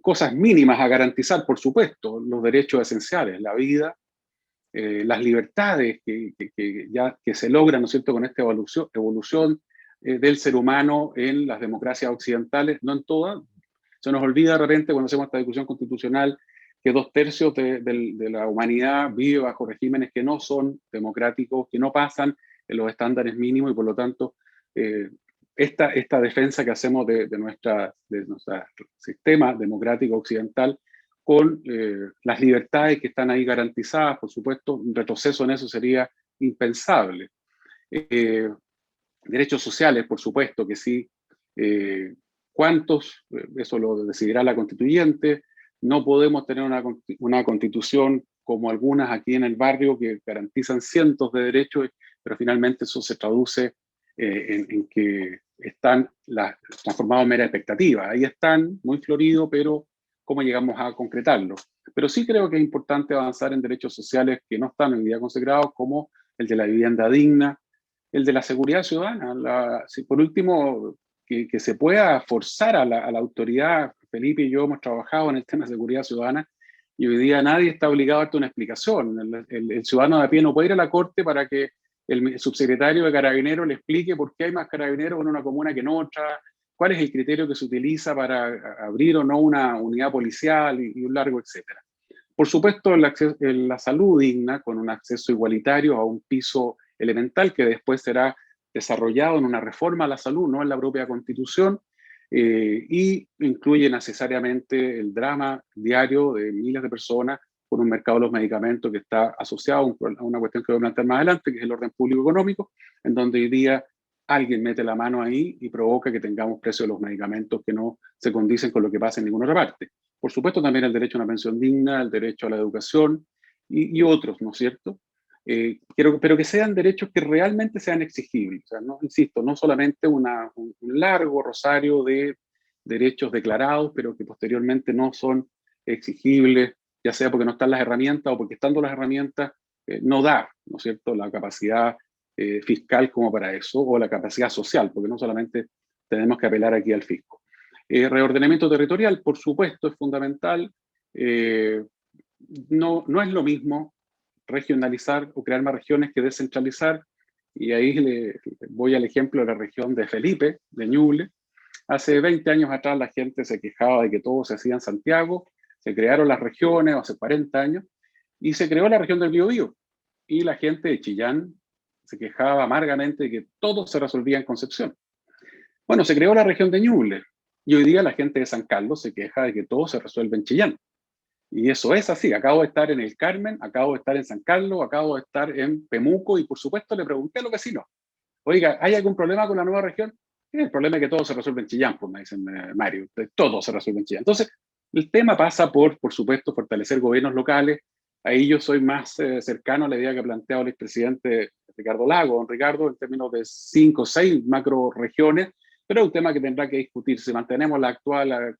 Speaker 3: cosas mínimas a garantizar, por supuesto, los derechos esenciales, la vida, las libertades que se logran, ¿no es cierto?, con esta evolución del ser humano en las democracias occidentales, no en todas. Se nos olvida de repente cuando hacemos esta discusión constitucional que 2/3 de la humanidad vive bajo regímenes que no son democráticos, que no pasan en los estándares mínimos, y por lo tanto esta defensa que hacemos de nuestro sistema democrático occidental con las libertades que están ahí garantizadas, por supuesto, un retroceso en eso sería impensable. Derechos sociales, por supuesto que sí. ¿Cuántos? Eso lo decidirá la constituyente. No podemos tener una constitución como algunas aquí en el barrio que garantizan cientos de derechos, pero finalmente eso se traduce en que están transformados en mera expectativa. Ahí están, muy florido, pero ¿cómo llegamos a concretarlo? Pero sí creo que es importante avanzar en derechos sociales que no están hoy día consagrados, como el de la vivienda digna, el de la seguridad ciudadana. Por último, que se pueda forzar a la autoridad. Felipe y yo hemos trabajado en el tema de seguridad ciudadana y hoy día nadie está obligado a darte una explicación. El ciudadano de a pie no puede ir a la corte para que el subsecretario de Carabineros le explique por qué hay más carabineros en una comuna que en otra, cuál es el criterio que se utiliza para abrir o no una unidad policial y un largo etcétera. Por supuesto, la salud digna, con un acceso igualitario a un piso elemental que después será desarrollado en una reforma a la salud, no en la propia Constitución, y incluye necesariamente el drama diario de miles de personas con un mercado de los medicamentos que está asociado a una cuestión que voy a plantear más adelante, que es el orden público económico, en donde hoy día alguien mete la mano ahí y provoca que tengamos precios de los medicamentos que no se condicen con lo que pasa en ninguna otra parte. Por supuesto, también el derecho a una pensión digna, el derecho a la educación y otros, ¿no es cierto? Pero que sean derechos que realmente sean exigibles. O sea, no, insisto, no solamente un largo rosario de derechos declarados, pero que posteriormente no son exigibles, ya sea porque no están las herramientas o porque estando las herramientas no da, ¿no es cierto?, la capacidad fiscal como para eso, o la capacidad social, porque no solamente tenemos que apelar aquí al fisco. Reordenamiento territorial, por supuesto, es fundamental. No es lo mismo regionalizar o crear más regiones que descentralizar, y ahí voy al ejemplo de la región de Felipe, de Ñuble. Hace 20 años atrás la gente se quejaba de que todo se hacía en Santiago, se crearon las regiones, hace 40 años, y se creó la región del Biobío, y la gente de Chillán se quejaba amargamente de que todo se resolvía en Concepción. Bueno, se creó la región de Ñuble, y hoy día la gente de San Carlos se queja de que todo se resuelve en Chillán. Y eso es así. Acabo de estar en el Carmen, acabo de estar en San Carlos, acabo de estar en Pemuco, y por supuesto le pregunté a los vecinos, oiga, ¿hay algún problema con la nueva región? El problema es que todo se resuelve en Chillán, pues me dicen, Mario, todo se resuelve en Chillán. Entonces, el tema pasa por supuesto, fortalecer gobiernos locales. Ahí yo soy más cercano a la idea que ha planteado el expresidente Ricardo Lagos, don Ricardo, en términos de 5 o 6 macro regiones, pero es un tema que tendrá que discutirse. Si mantenemos la actual,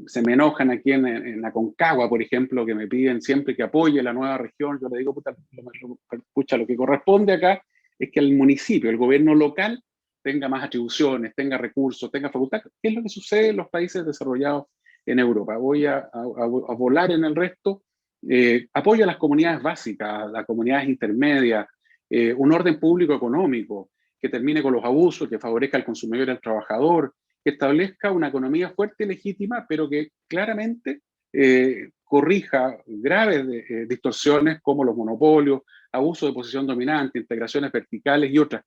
Speaker 3: se me enojan aquí en la Concagua, por ejemplo, que me piden siempre que apoye la nueva región. Yo le digo, pucha, lo que corresponde acá es que el municipio, el gobierno local, tenga más atribuciones, tenga recursos, tenga facultades. ¿Qué es lo que sucede en los países desarrollados en Europa? Voy a volar en el resto. Apoyo a las comunidades básicas, a las comunidades intermedias, un orden público económico que termine con los abusos, que favorezca al consumidor y al trabajador, que establezca una economía fuerte y legítima, pero que claramente corrija graves distorsiones como los monopolios, abuso de posición dominante, integraciones verticales y otras.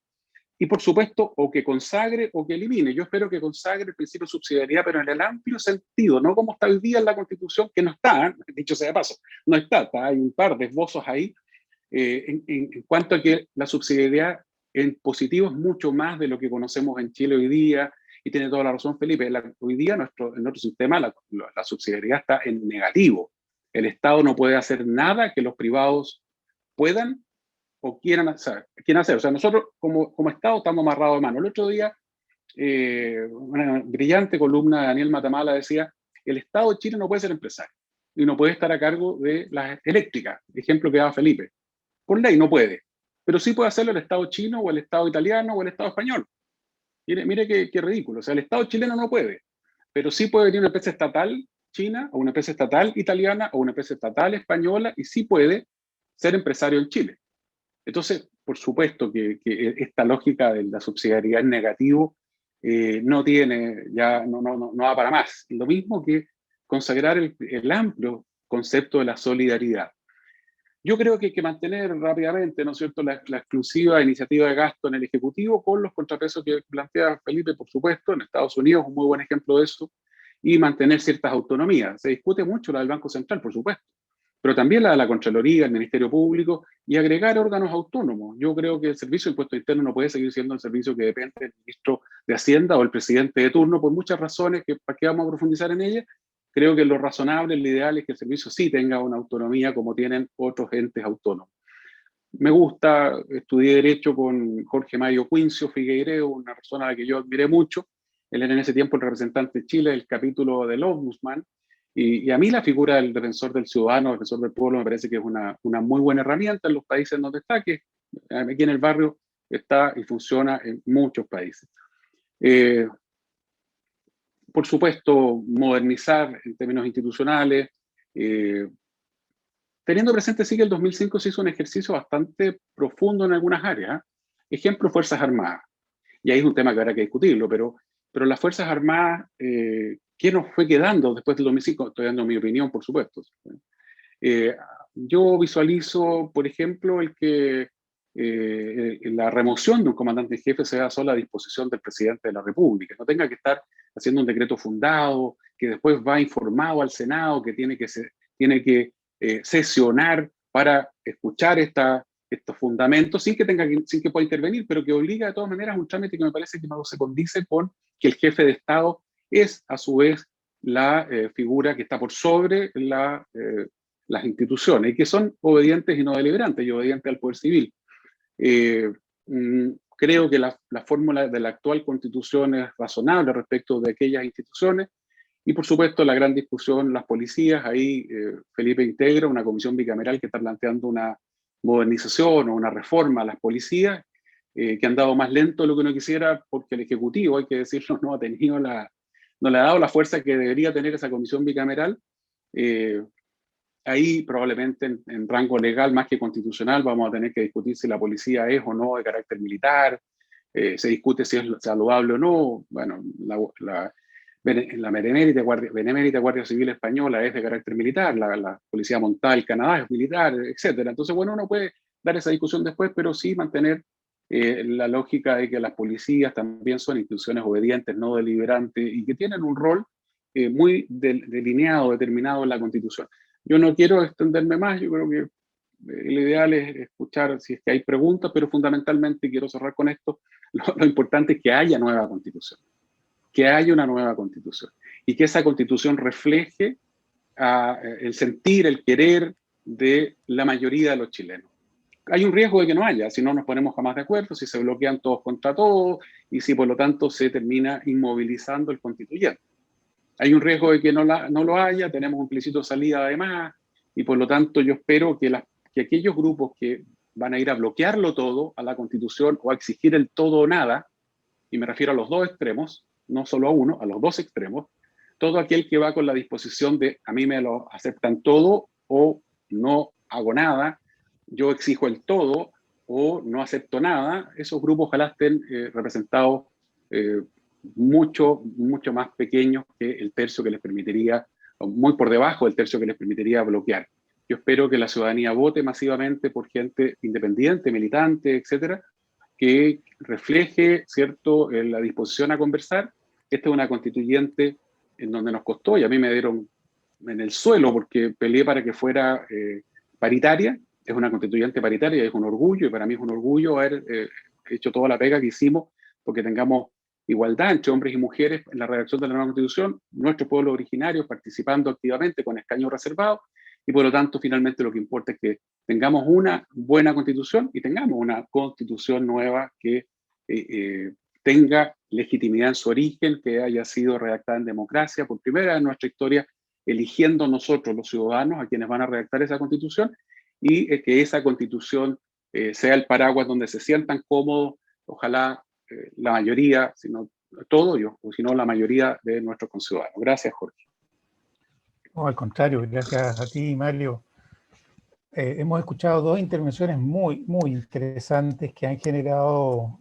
Speaker 3: Y por supuesto, o que consagre o que elimine. Yo espero que consagre el principio de subsidiariedad, pero en el amplio sentido, no como está hoy día en la Constitución, que no está, dicho sea de paso, no está, hay un par de esbozos ahí, en cuanto a que la subsidiariedad en positivo es mucho más de lo que conocemos en Chile hoy día, y tiene toda la razón Felipe. Hoy día en nuestro sistema la subsidiariedad está en negativo. El Estado no puede hacer nada que los privados puedan o quieran hacer. O sea, nosotros como Estado estamos amarrados de mano. El otro día, una brillante columna de Daniel Matamala decía, el Estado de Chile no puede ser empresario y no puede estar a cargo de las eléctricas, ejemplo que daba Felipe. Por ley no puede, pero sí puede hacerlo el Estado chino o el Estado italiano o el Estado español. Mire qué ridículo. O sea, el Estado chileno no puede. pero sí puede venir una empresa estatal china, o una empresa estatal italiana, o una empresa estatal española, y sí puede ser empresario en Chile. Entonces, por supuesto que esta lógica de la subsidiariedad en negativo no tiene, ya no va para más. Lo mismo que consagrar el amplio concepto de la solidaridad. Yo creo que hay que mantener rápidamente, ¿no es cierto?, la exclusiva iniciativa de gasto en el Ejecutivo con los contrapesos que plantea Felipe, por supuesto. En Estados Unidos es un muy buen ejemplo de eso, y mantener ciertas autonomías. Se discute mucho la del Banco Central, por supuesto, pero también la de la Contraloría, el Ministerio Público, y agregar órganos autónomos. Yo creo que el Servicio de Impuesto Interno no puede seguir siendo el servicio que depende del ministro de Hacienda o el presidente de turno, por muchas razones que para qué vamos a profundizar en ellas. Creo que lo razonable, lo ideal es que el servicio sí tenga una autonomía como tienen otros entes autónomos. Me gusta, estudié Derecho con Jorge Mario Quincio Figueiredo, una persona a la que yo admiré mucho. Él era en ese tiempo el representante de Chile del capítulo del Ombudsman. Y a mí la figura del defensor del ciudadano, defensor del pueblo, me parece que es una muy buena herramienta en los países donde está, que aquí en el barrio está y funciona en muchos países. Por supuesto, modernizar en términos institucionales, teniendo presente sí que el 2005 se hizo un ejercicio bastante profundo en algunas áreas. Ejemplo, Fuerzas Armadas. Y ahí es un tema que habrá que discutirlo, pero las Fuerzas Armadas, ¿qué nos fue quedando después del 2005? Estoy dando mi opinión, por supuesto. Yo visualizo, por ejemplo, el que la remoción de un comandante en jefe sea solo a disposición del presidente de la República, no tenga que estar haciendo un decreto fundado, que después va informado al Senado, que tiene que sesionar para escuchar estos fundamentos sin que pueda intervenir, pero que obliga de todas maneras a un trámite que me parece que no se condice con que el jefe de Estado es a su vez la figura que está por sobre las instituciones y que son obedientes y no deliberantes y obedientes al poder civil. Creo que la fórmula de la actual Constitución es razonable respecto de aquellas instituciones. Y por supuesto la gran discusión, las policías, ahí Felipe integra una comisión bicameral que está planteando una modernización o una reforma a las policías, que han dado más lento de lo que uno quisiera, porque el Ejecutivo, hay que decirlo, no le ha dado la fuerza que debería tener esa comisión bicameral. Ahí probablemente en rango legal más que constitucional vamos a tener que discutir si la policía es o no de carácter militar, se discute si es saludable o no. Bueno, la Benemérita Guardia Civil Española es de carácter militar, la Policía Montada del Canadá es militar, etc. Entonces, bueno, uno puede dar esa discusión después, pero sí mantener la lógica de que las policías también son instituciones obedientes, no deliberantes, y que tienen un rol muy delineado, determinado en la Constitución. Yo no quiero extenderme más, yo creo que el ideal es escuchar si es que hay preguntas, pero fundamentalmente quiero cerrar con esto, lo importante es que haya nueva Constitución. Que haya una nueva Constitución y que esa Constitución refleje el sentir, el querer de la mayoría de los chilenos. Hay un riesgo de que no haya, si no nos ponemos jamás de acuerdo, si se bloquean todos contra todos y si por lo tanto se termina inmovilizando el constituyente. Hay un riesgo de que no lo haya, tenemos un plebiscito de salida además, y por lo tanto yo espero que aquellos grupos que van a ir a bloquearlo todo a la Constitución o a exigir el todo o nada, y me refiero a los dos extremos, no solo a uno, a los dos extremos, todo aquel que va con la disposición de a mí me lo aceptan todo o no hago nada, yo exijo el todo o no acepto nada, esos grupos ojalá estén representados mucho más pequeños que el tercio que les permitiría, o muy por debajo del tercio que les permitiría bloquear. Yo espero que la ciudadanía vote masivamente por gente independiente, militante, etcétera, que refleje, ¿cierto?, la disposición a conversar. Esta es una constituyente en donde nos costó, y a mí me dieron en el suelo porque peleé para que fuera paritaria. Es una constituyente paritaria, es un orgullo, y para mí es un orgullo haber hecho toda la pega que hicimos porque tengamos igualdad entre hombres y mujeres en la redacción de la nueva Constitución, nuestros pueblos originarios participando activamente con escaños reservados, y por lo tanto finalmente lo que importa es que tengamos una buena Constitución y tengamos una Constitución nueva que tenga legitimidad en su origen, que haya sido redactada en democracia por primera vez en nuestra historia, eligiendo nosotros los ciudadanos a quienes van a redactar esa Constitución, y que esa Constitución sea el paraguas donde se sientan cómodos, ojalá la mayoría, si no todo yo, o si no la mayoría de nuestros conciudadanos. Gracias, Jorge.
Speaker 1: No, al contrario, gracias a ti, Mario. Hemos escuchado dos intervenciones muy, muy interesantes que han generado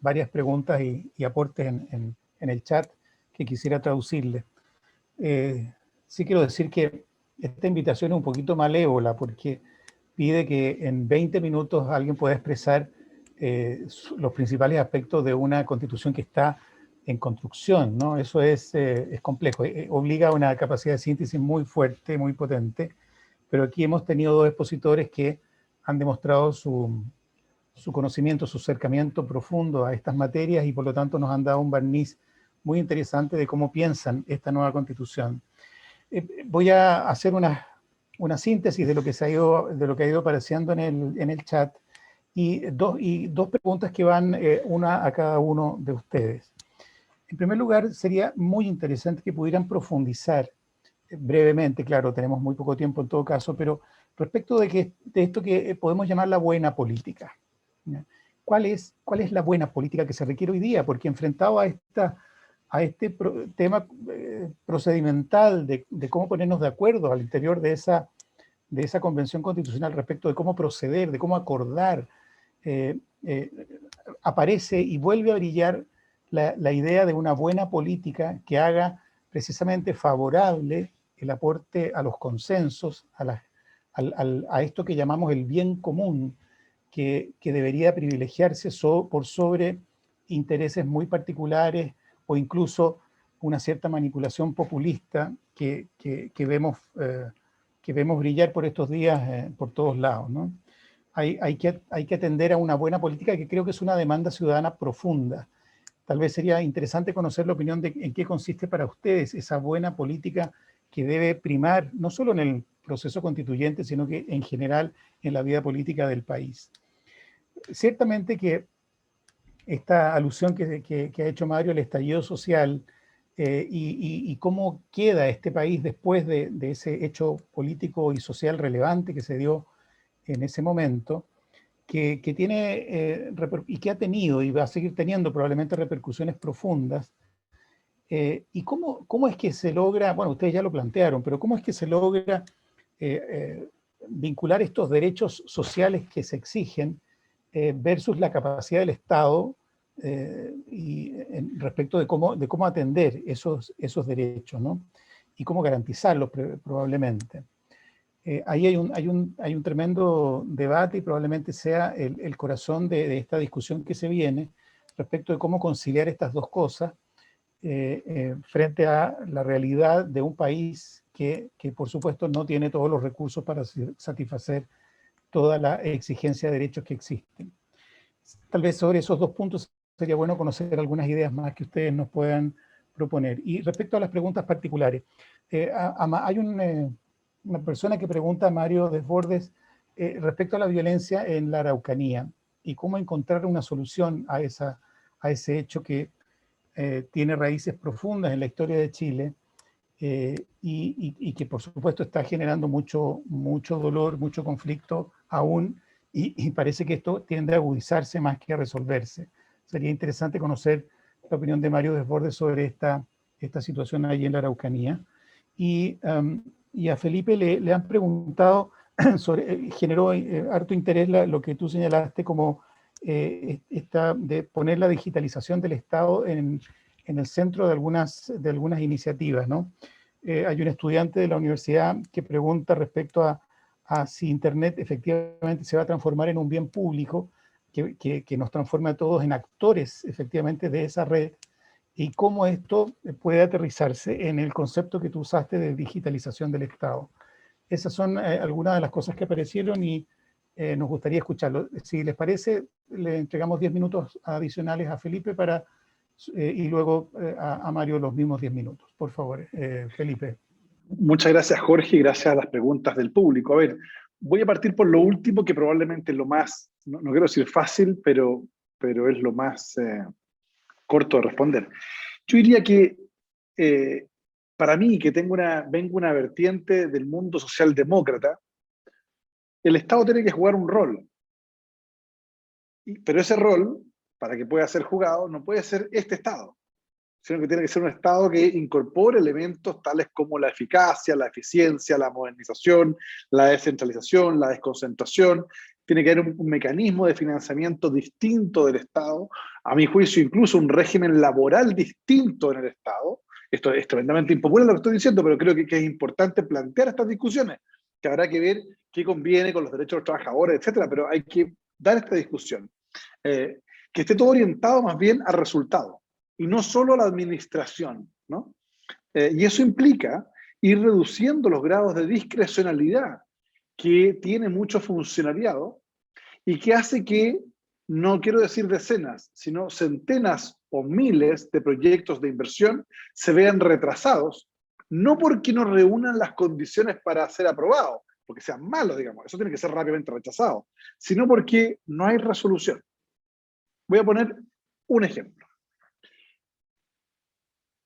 Speaker 1: varias preguntas y aportes en el chat que quisiera traducirles. Sí quiero decir que esta invitación es un poquito malévola porque pide que en 20 minutos alguien pueda expresar los principales aspectos de una constitución que está en construcción, ¿no? Eso es complejo, obliga a una capacidad de síntesis muy fuerte, muy potente, pero aquí hemos tenido dos expositores que han demostrado su conocimiento, su acercamiento profundo a estas materias y por lo tanto nos han dado un barniz muy interesante de cómo piensan esta nueva constitución. Voy a hacer una síntesis de lo que ha ido apareciendo en el chat y dos preguntas que van una a cada uno de ustedes. En primer lugar, sería muy interesante que pudieran profundizar brevemente, claro, tenemos muy poco tiempo en todo caso, pero respecto de esto que podemos llamar la buena política. ¿Ya? ¿Cuál es la buena política que se requiere hoy día? Porque enfrentado a este tema procedimental de cómo ponernos de acuerdo al interior de esa convención constitucional respecto de cómo proceder, de cómo acordar, aparece y vuelve a brillar la idea de una buena política que haga precisamente favorable el aporte a los consensos, a esto que llamamos el bien común, que debería privilegiarse por sobre intereses muy particulares o incluso una cierta manipulación populista que vemos brillar por estos días por todos lados, ¿no? Hay que atender a una buena política que creo que es una demanda ciudadana profunda. Tal vez sería interesante conocer la opinión de en qué consiste para ustedes esa buena política que debe primar, no solo en el proceso constituyente, sino que en general en la vida política del país. Ciertamente que esta alusión que ha hecho Mario al estallido social y cómo queda este país después de ese hecho político y social relevante que se dio en ese momento, que tiene y que ha tenido y va a seguir teniendo probablemente repercusiones profundas. ¿Y cómo es que se logra, bueno, ustedes ya lo plantearon, pero cómo es que se logra vincular estos derechos sociales que se exigen versus la capacidad del Estado respecto de cómo atender esos derechos, ¿no? Y cómo garantizarlos probablemente. Ahí hay un tremendo debate y probablemente sea el corazón de esta discusión que se viene respecto de cómo conciliar estas dos cosas frente a la realidad de un país que por supuesto no tiene todos los recursos para satisfacer toda la exigencia de derechos que existen. Tal vez sobre esos dos puntos sería bueno conocer algunas ideas más que ustedes nos puedan proponer. Y respecto a las preguntas particulares, hay una persona que pregunta a Mario Desbordes respecto a la violencia en la Araucanía y cómo encontrar una solución a ese hecho que tiene raíces profundas en la historia de Chile y que por supuesto está generando mucho dolor, mucho conflicto aún y parece que esto tiende a agudizarse más que a resolverse. Sería interesante conocer la opinión de Mario Desbordes sobre esta situación allí en la Araucanía. Y a Felipe le han preguntado, generó harto interés lo que tú señalaste como de poner la digitalización del Estado en el centro de algunas iniciativas, ¿no? Hay un estudiante de la universidad que pregunta respecto a si Internet efectivamente se va a transformar en un bien público que nos transforme a todos en actores efectivamente de esa red y cómo esto puede aterrizarse en el concepto que tú usaste de digitalización del Estado. Esas son algunas de las cosas que aparecieron y nos gustaría escucharlo. Si les parece, le entregamos 10 minutos adicionales a Felipe y luego a Mario los mismos 10 minutos. Por favor, Felipe.
Speaker 2: Muchas gracias, Jorge, y gracias a las preguntas del público. A ver, voy a partir por lo último, que probablemente es lo más, no quiero decir fácil, pero es lo más corto de responder. Yo diría que para mí, que vengo una vertiente del mundo socialdemócrata, el Estado tiene que jugar un rol. Pero ese rol, para que pueda ser jugado, no puede ser este Estado. sino que tiene que ser un Estado que incorpore elementos tales como la eficacia, la eficiencia, la modernización, la descentralización, la desconcentración. Tiene que haber un mecanismo de financiamiento distinto del Estado, a mi juicio incluso un régimen laboral distinto en el Estado. Esto es tremendamente impopular lo que estoy diciendo, pero creo que es importante plantear estas discusiones, que habrá que ver qué conviene con los derechos de los trabajadores, etcétera, pero hay que dar esta discusión. Que esté todo orientado más bien al resultado, y no solo a la administración, ¿no? Y eso implica ir reduciendo los grados de discrecionalidad que tiene mucho funcionariado y que hace que, no quiero decir decenas, sino centenas o miles de proyectos de inversión se vean retrasados, no porque no reúnan las condiciones para ser aprobados, porque sean malos, digamos, eso tiene que ser rápidamente rechazado, sino porque no hay resolución. Voy a poner un ejemplo.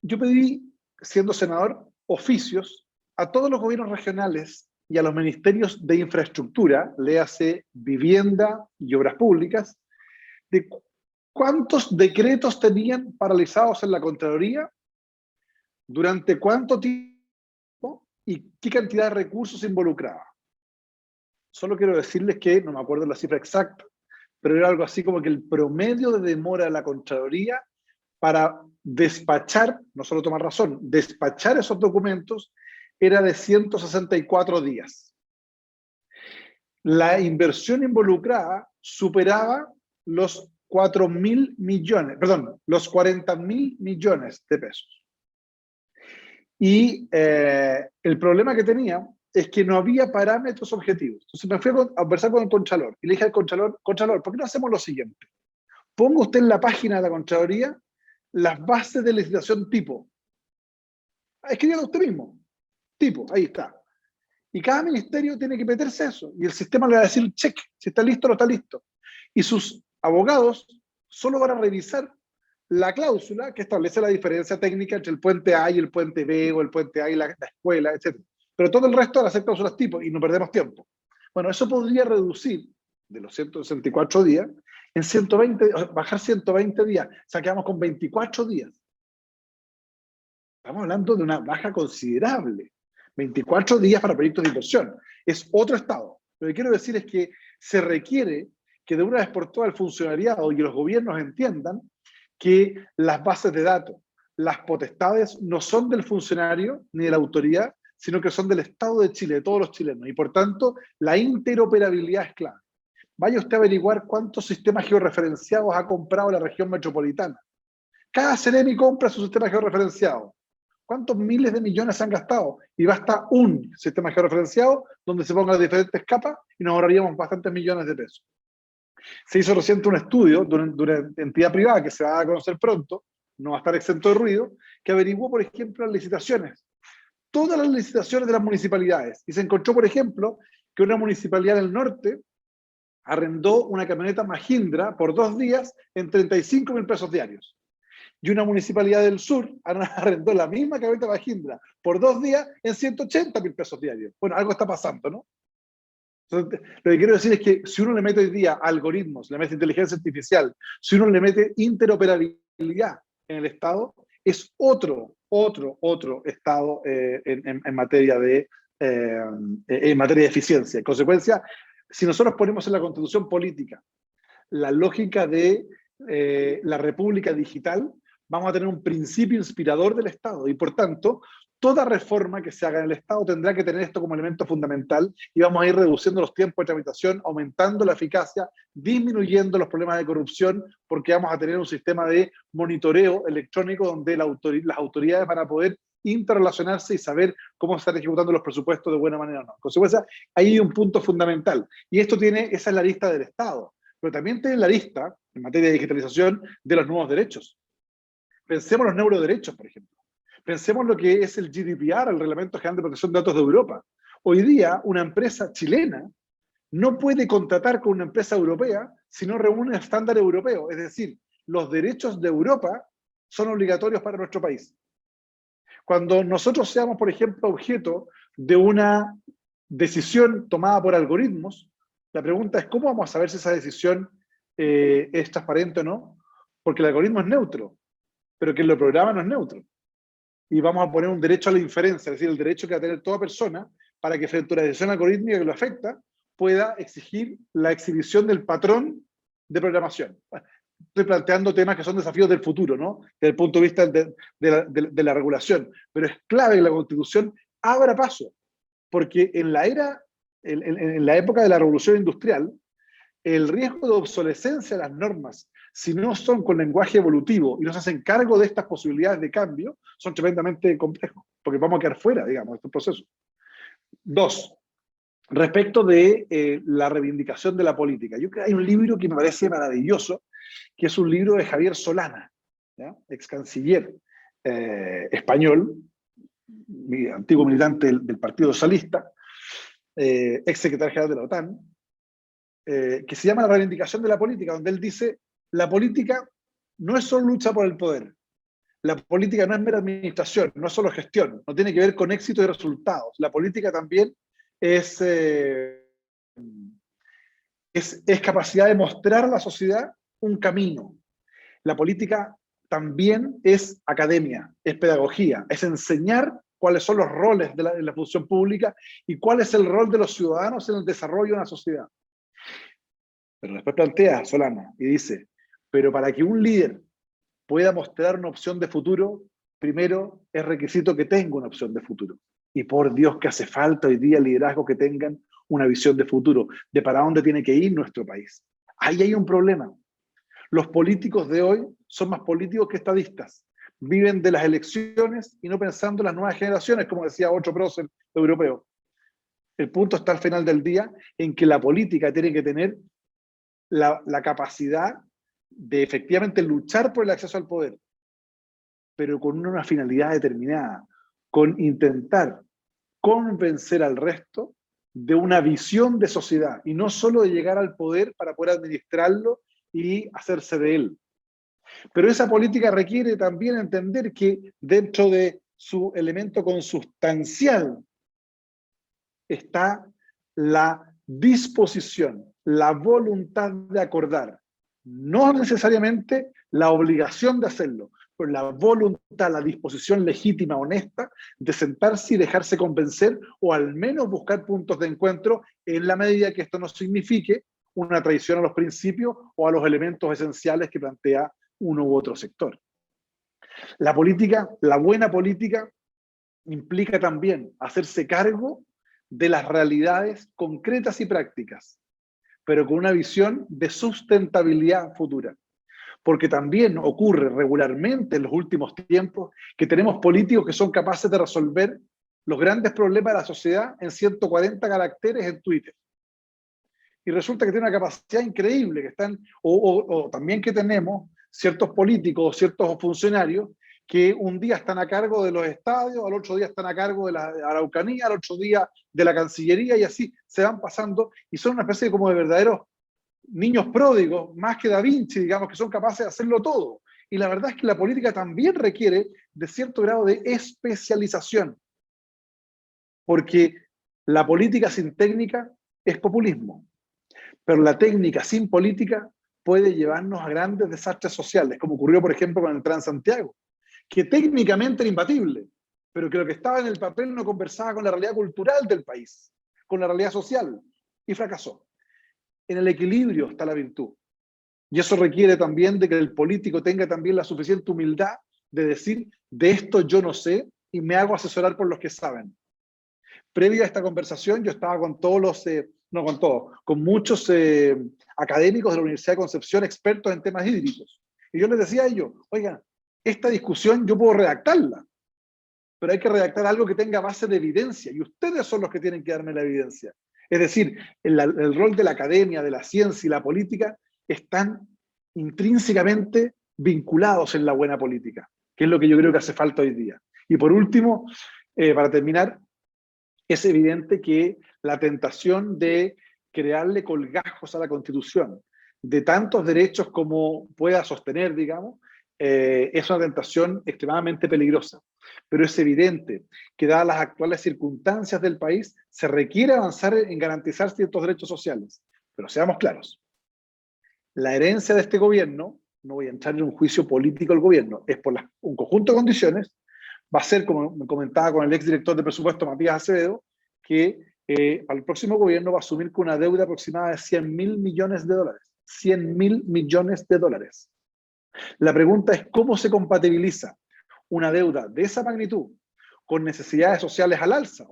Speaker 2: Yo pedí, siendo senador, oficios a todos los gobiernos regionales y a los ministerios de infraestructura, léase vivienda y obras públicas, de cuántos decretos tenían paralizados en la Contraloría, durante cuánto tiempo y qué cantidad de recursos involucraba. Solo quiero decirles que, no me acuerdo la cifra exacta, pero era algo así como que el promedio de demora de la Contraloría para despachar, no solo tomar razón, despachar esos documentos era de 164 días. La inversión involucrada superaba los 4.000 millones, perdón, los 40.000 millones de pesos. Y el problema que tenía es que no había parámetros objetivos. Entonces me fui a conversar con el Contralor y le dije al Contralor, ¿por qué no hacemos lo siguiente? Ponga usted en la página de la Contraloría las bases de licitación tipo. Escríbalo usted mismo. Tipo, ahí está. Y cada ministerio tiene que meterse eso. Y el sistema le va a decir, check, si está listo o no está listo. Y sus abogados solo van a revisar la cláusula que establece la diferencia técnica entre el puente A y el puente B, o el puente A y la escuela, etc. Pero todo el resto van a ser cláusulas tipo y no perdemos tiempo. Bueno, eso podría reducir de los 164 días en 120, bajar 120 días. O sea, quedamos con 24 días. Estamos hablando de una baja considerable. 24 días para proyectos de inversión. Es otro Estado. Lo que quiero decir es que se requiere que de una vez por todas el funcionariado y los gobiernos entiendan que las bases de datos, las potestades no son del funcionario ni de la autoridad, sino que son del Estado de Chile, de todos los chilenos. Y por tanto, la interoperabilidad es clave. Vaya usted a averiguar cuántos sistemas georreferenciados ha comprado la región metropolitana. Cada CEREMI compra su sistema georreferenciado. ¿Cuántos miles de millones se han gastado? Y basta un sistema georreferenciado donde se pongan diferentes capas y nos ahorraríamos bastantes millones de pesos. Se hizo reciente un estudio de una entidad privada que se va a conocer pronto, no va a estar exento de ruido, que averiguó, por ejemplo, las licitaciones. Todas las licitaciones de las municipalidades. Y se encontró, por ejemplo, que una municipalidad del norte arrendó una camioneta Mahindra por 2 días en 35.000 pesos diarios. Y una municipalidad del sur arrendó la misma camioneta Mahindra por 2 días en 180.000 pesos diarios. Bueno, algo está pasando, ¿no? Entonces, lo que quiero decir es que si uno le mete hoy día algoritmos, le mete inteligencia artificial, si uno le mete interoperabilidad en el Estado, es otro Estado en materia de eficiencia. En consecuencia, si nosotros ponemos en la Constitución política la lógica de la República Digital, vamos a tener un principio inspirador del Estado y por tanto toda reforma que se haga en el Estado tendrá que tener esto como elemento fundamental y vamos a ir reduciendo los tiempos de tramitación, aumentando la eficacia, disminuyendo los problemas de corrupción, porque vamos a tener un sistema de monitoreo electrónico donde las autoridades van a poder interrelacionarse y saber cómo están ejecutando los presupuestos de buena manera o no. En consecuencia, ahí hay un punto fundamental. Y esa es la lista del Estado, pero también tiene la lista, en materia de digitalización, de los nuevos derechos. Pensemos los neuroderechos, por ejemplo. Pensemos lo que es el GDPR, el Reglamento General de Protección de Datos de Europa. Hoy día, una empresa chilena no puede contratar con una empresa europea si no reúne un estándar europeo. Es decir, los derechos de Europa son obligatorios para nuestro país. Cuando nosotros seamos, por ejemplo, objeto de una decisión tomada por algoritmos, la pregunta es ¿cómo vamos a saber si esa decisión es transparente o no? Porque el algoritmo es neutro. pero quien lo programa no es neutro. Y vamos a poner un derecho a la inferencia, es decir, el derecho que va a tener toda persona para que frente a una decisión algorítmica que lo afecta, pueda exigir la exhibición del patrón de programación. Estoy planteando temas que son desafíos del futuro, ¿no? Desde el punto de vista de la regulación. Pero es clave que la Constitución abra paso, porque en la época de la Revolución Industrial, el riesgo de obsolescencia de las normas, si no son con lenguaje evolutivo y no se hacen cargo de estas posibilidades de cambio, son tremendamente complejos, porque vamos a quedar fuera, digamos, de estos procesos. Dos, respecto de la reivindicación de la política. Yo creo que hay un libro que me parece maravilloso, que es un libro de Javier Solana, ¿ya? Ex canciller español, antiguo militante del Partido Socialista, ex secretario general de la OTAN, que se llama La reivindicación de la política, donde él dice, la política no es solo lucha por el poder, la política no es mera administración, no es solo gestión, no tiene que ver con éxitos y resultados, la política también es capacidad de mostrar a la sociedad un camino. La política también es academia, es pedagogía, es enseñar cuáles son los roles de la función pública y cuál es el rol de los ciudadanos en el desarrollo de una sociedad. Pero después plantea Solana y dice, pero para que un líder pueda mostrar una opción de futuro, primero es requisito que tenga una opción de futuro. Y por Dios que hace falta hoy día liderazgos que tengan una visión de futuro, de para dónde tiene que ir nuestro país. Ahí hay un problema. Los políticos de hoy son más políticos que estadistas. Viven de las elecciones y no pensando en las nuevas generaciones, como decía otro prócer europeo. El punto está al final del día en que la política tiene que tener la capacidad de efectivamente luchar por el acceso al poder, pero con una finalidad determinada, con intentar convencer al resto de una visión de sociedad, y no solo de llegar al poder para poder administrarlo y hacerse de él. Pero esa política requiere también entender que dentro de su elemento consustancial está la disposición, la voluntad de acordar. No necesariamente la obligación de hacerlo, pero la voluntad, la disposición legítima, honesta, de sentarse y dejarse convencer, o al menos buscar puntos de encuentro, en la medida que esto no signifique una traición a los principios o a los elementos esenciales que plantea uno u otro sector. La política, la buena política, implica también hacerse cargo de las realidades concretas y prácticas, pero con una visión de sustentabilidad futura. Porque también ocurre regularmente en los últimos tiempos que tenemos políticos que son capaces de resolver los grandes problemas de la sociedad en 140 caracteres en Twitter. Y resulta que tienen una capacidad increíble, que están, o también que tenemos ciertos políticos o ciertos funcionarios que un día están a cargo de los estadios, al otro día están a cargo de la Araucanía, al otro día de la Cancillería, y así se van pasando, y son una especie como de verdaderos niños pródigos, más que Da Vinci, digamos, que son capaces de hacerlo todo. Y la verdad es que la política también requiere de cierto grado de especialización, porque la política sin técnica es populismo, pero la técnica sin política puede llevarnos a grandes desastres sociales, como ocurrió, por ejemplo, con el Transantiago, que técnicamente era imbatible, pero que lo que estaba en el papel no conversaba con la realidad cultural del país, con la realidad social, y fracasó. En el equilibrio está la virtud. Y eso requiere también de que el político tenga también la suficiente humildad de decir, de esto yo no sé y me hago asesorar por los que saben. Previo a esta conversación yo estaba con todos los, no con todos, con muchos académicos de la Universidad de Concepción, expertos en temas hídricos. Y yo les decía a ellos, oigan, esta discusión yo puedo redactarla, pero hay que redactar algo que tenga base de evidencia, y ustedes son los que tienen que darme la evidencia. Es decir, el rol de la academia, de la ciencia y la política están intrínsecamente vinculados en la buena política, que es lo que yo creo que hace falta hoy día. Y por último, para terminar, es evidente que la tentación de crearle colgajos a la Constitución, de tantos derechos como pueda sostener, digamos, es una tentación extremadamente peligrosa. Pero es evidente que, dadas las actuales circunstancias del país, se requiere avanzar en garantizar ciertos derechos sociales. Pero seamos claros, la herencia de este gobierno no voy a entrar en un juicio político al gobierno, es por un conjunto de condiciones, va a ser, como me comentaba con el exdirector de presupuesto Matías Acevedo, que para el próximo gobierno va a asumir con una deuda aproximada de 100.000 millones de dólares. 100.000 millones de dólares. La pregunta es cómo se compatibiliza una deuda de esa magnitud con necesidades sociales al alza.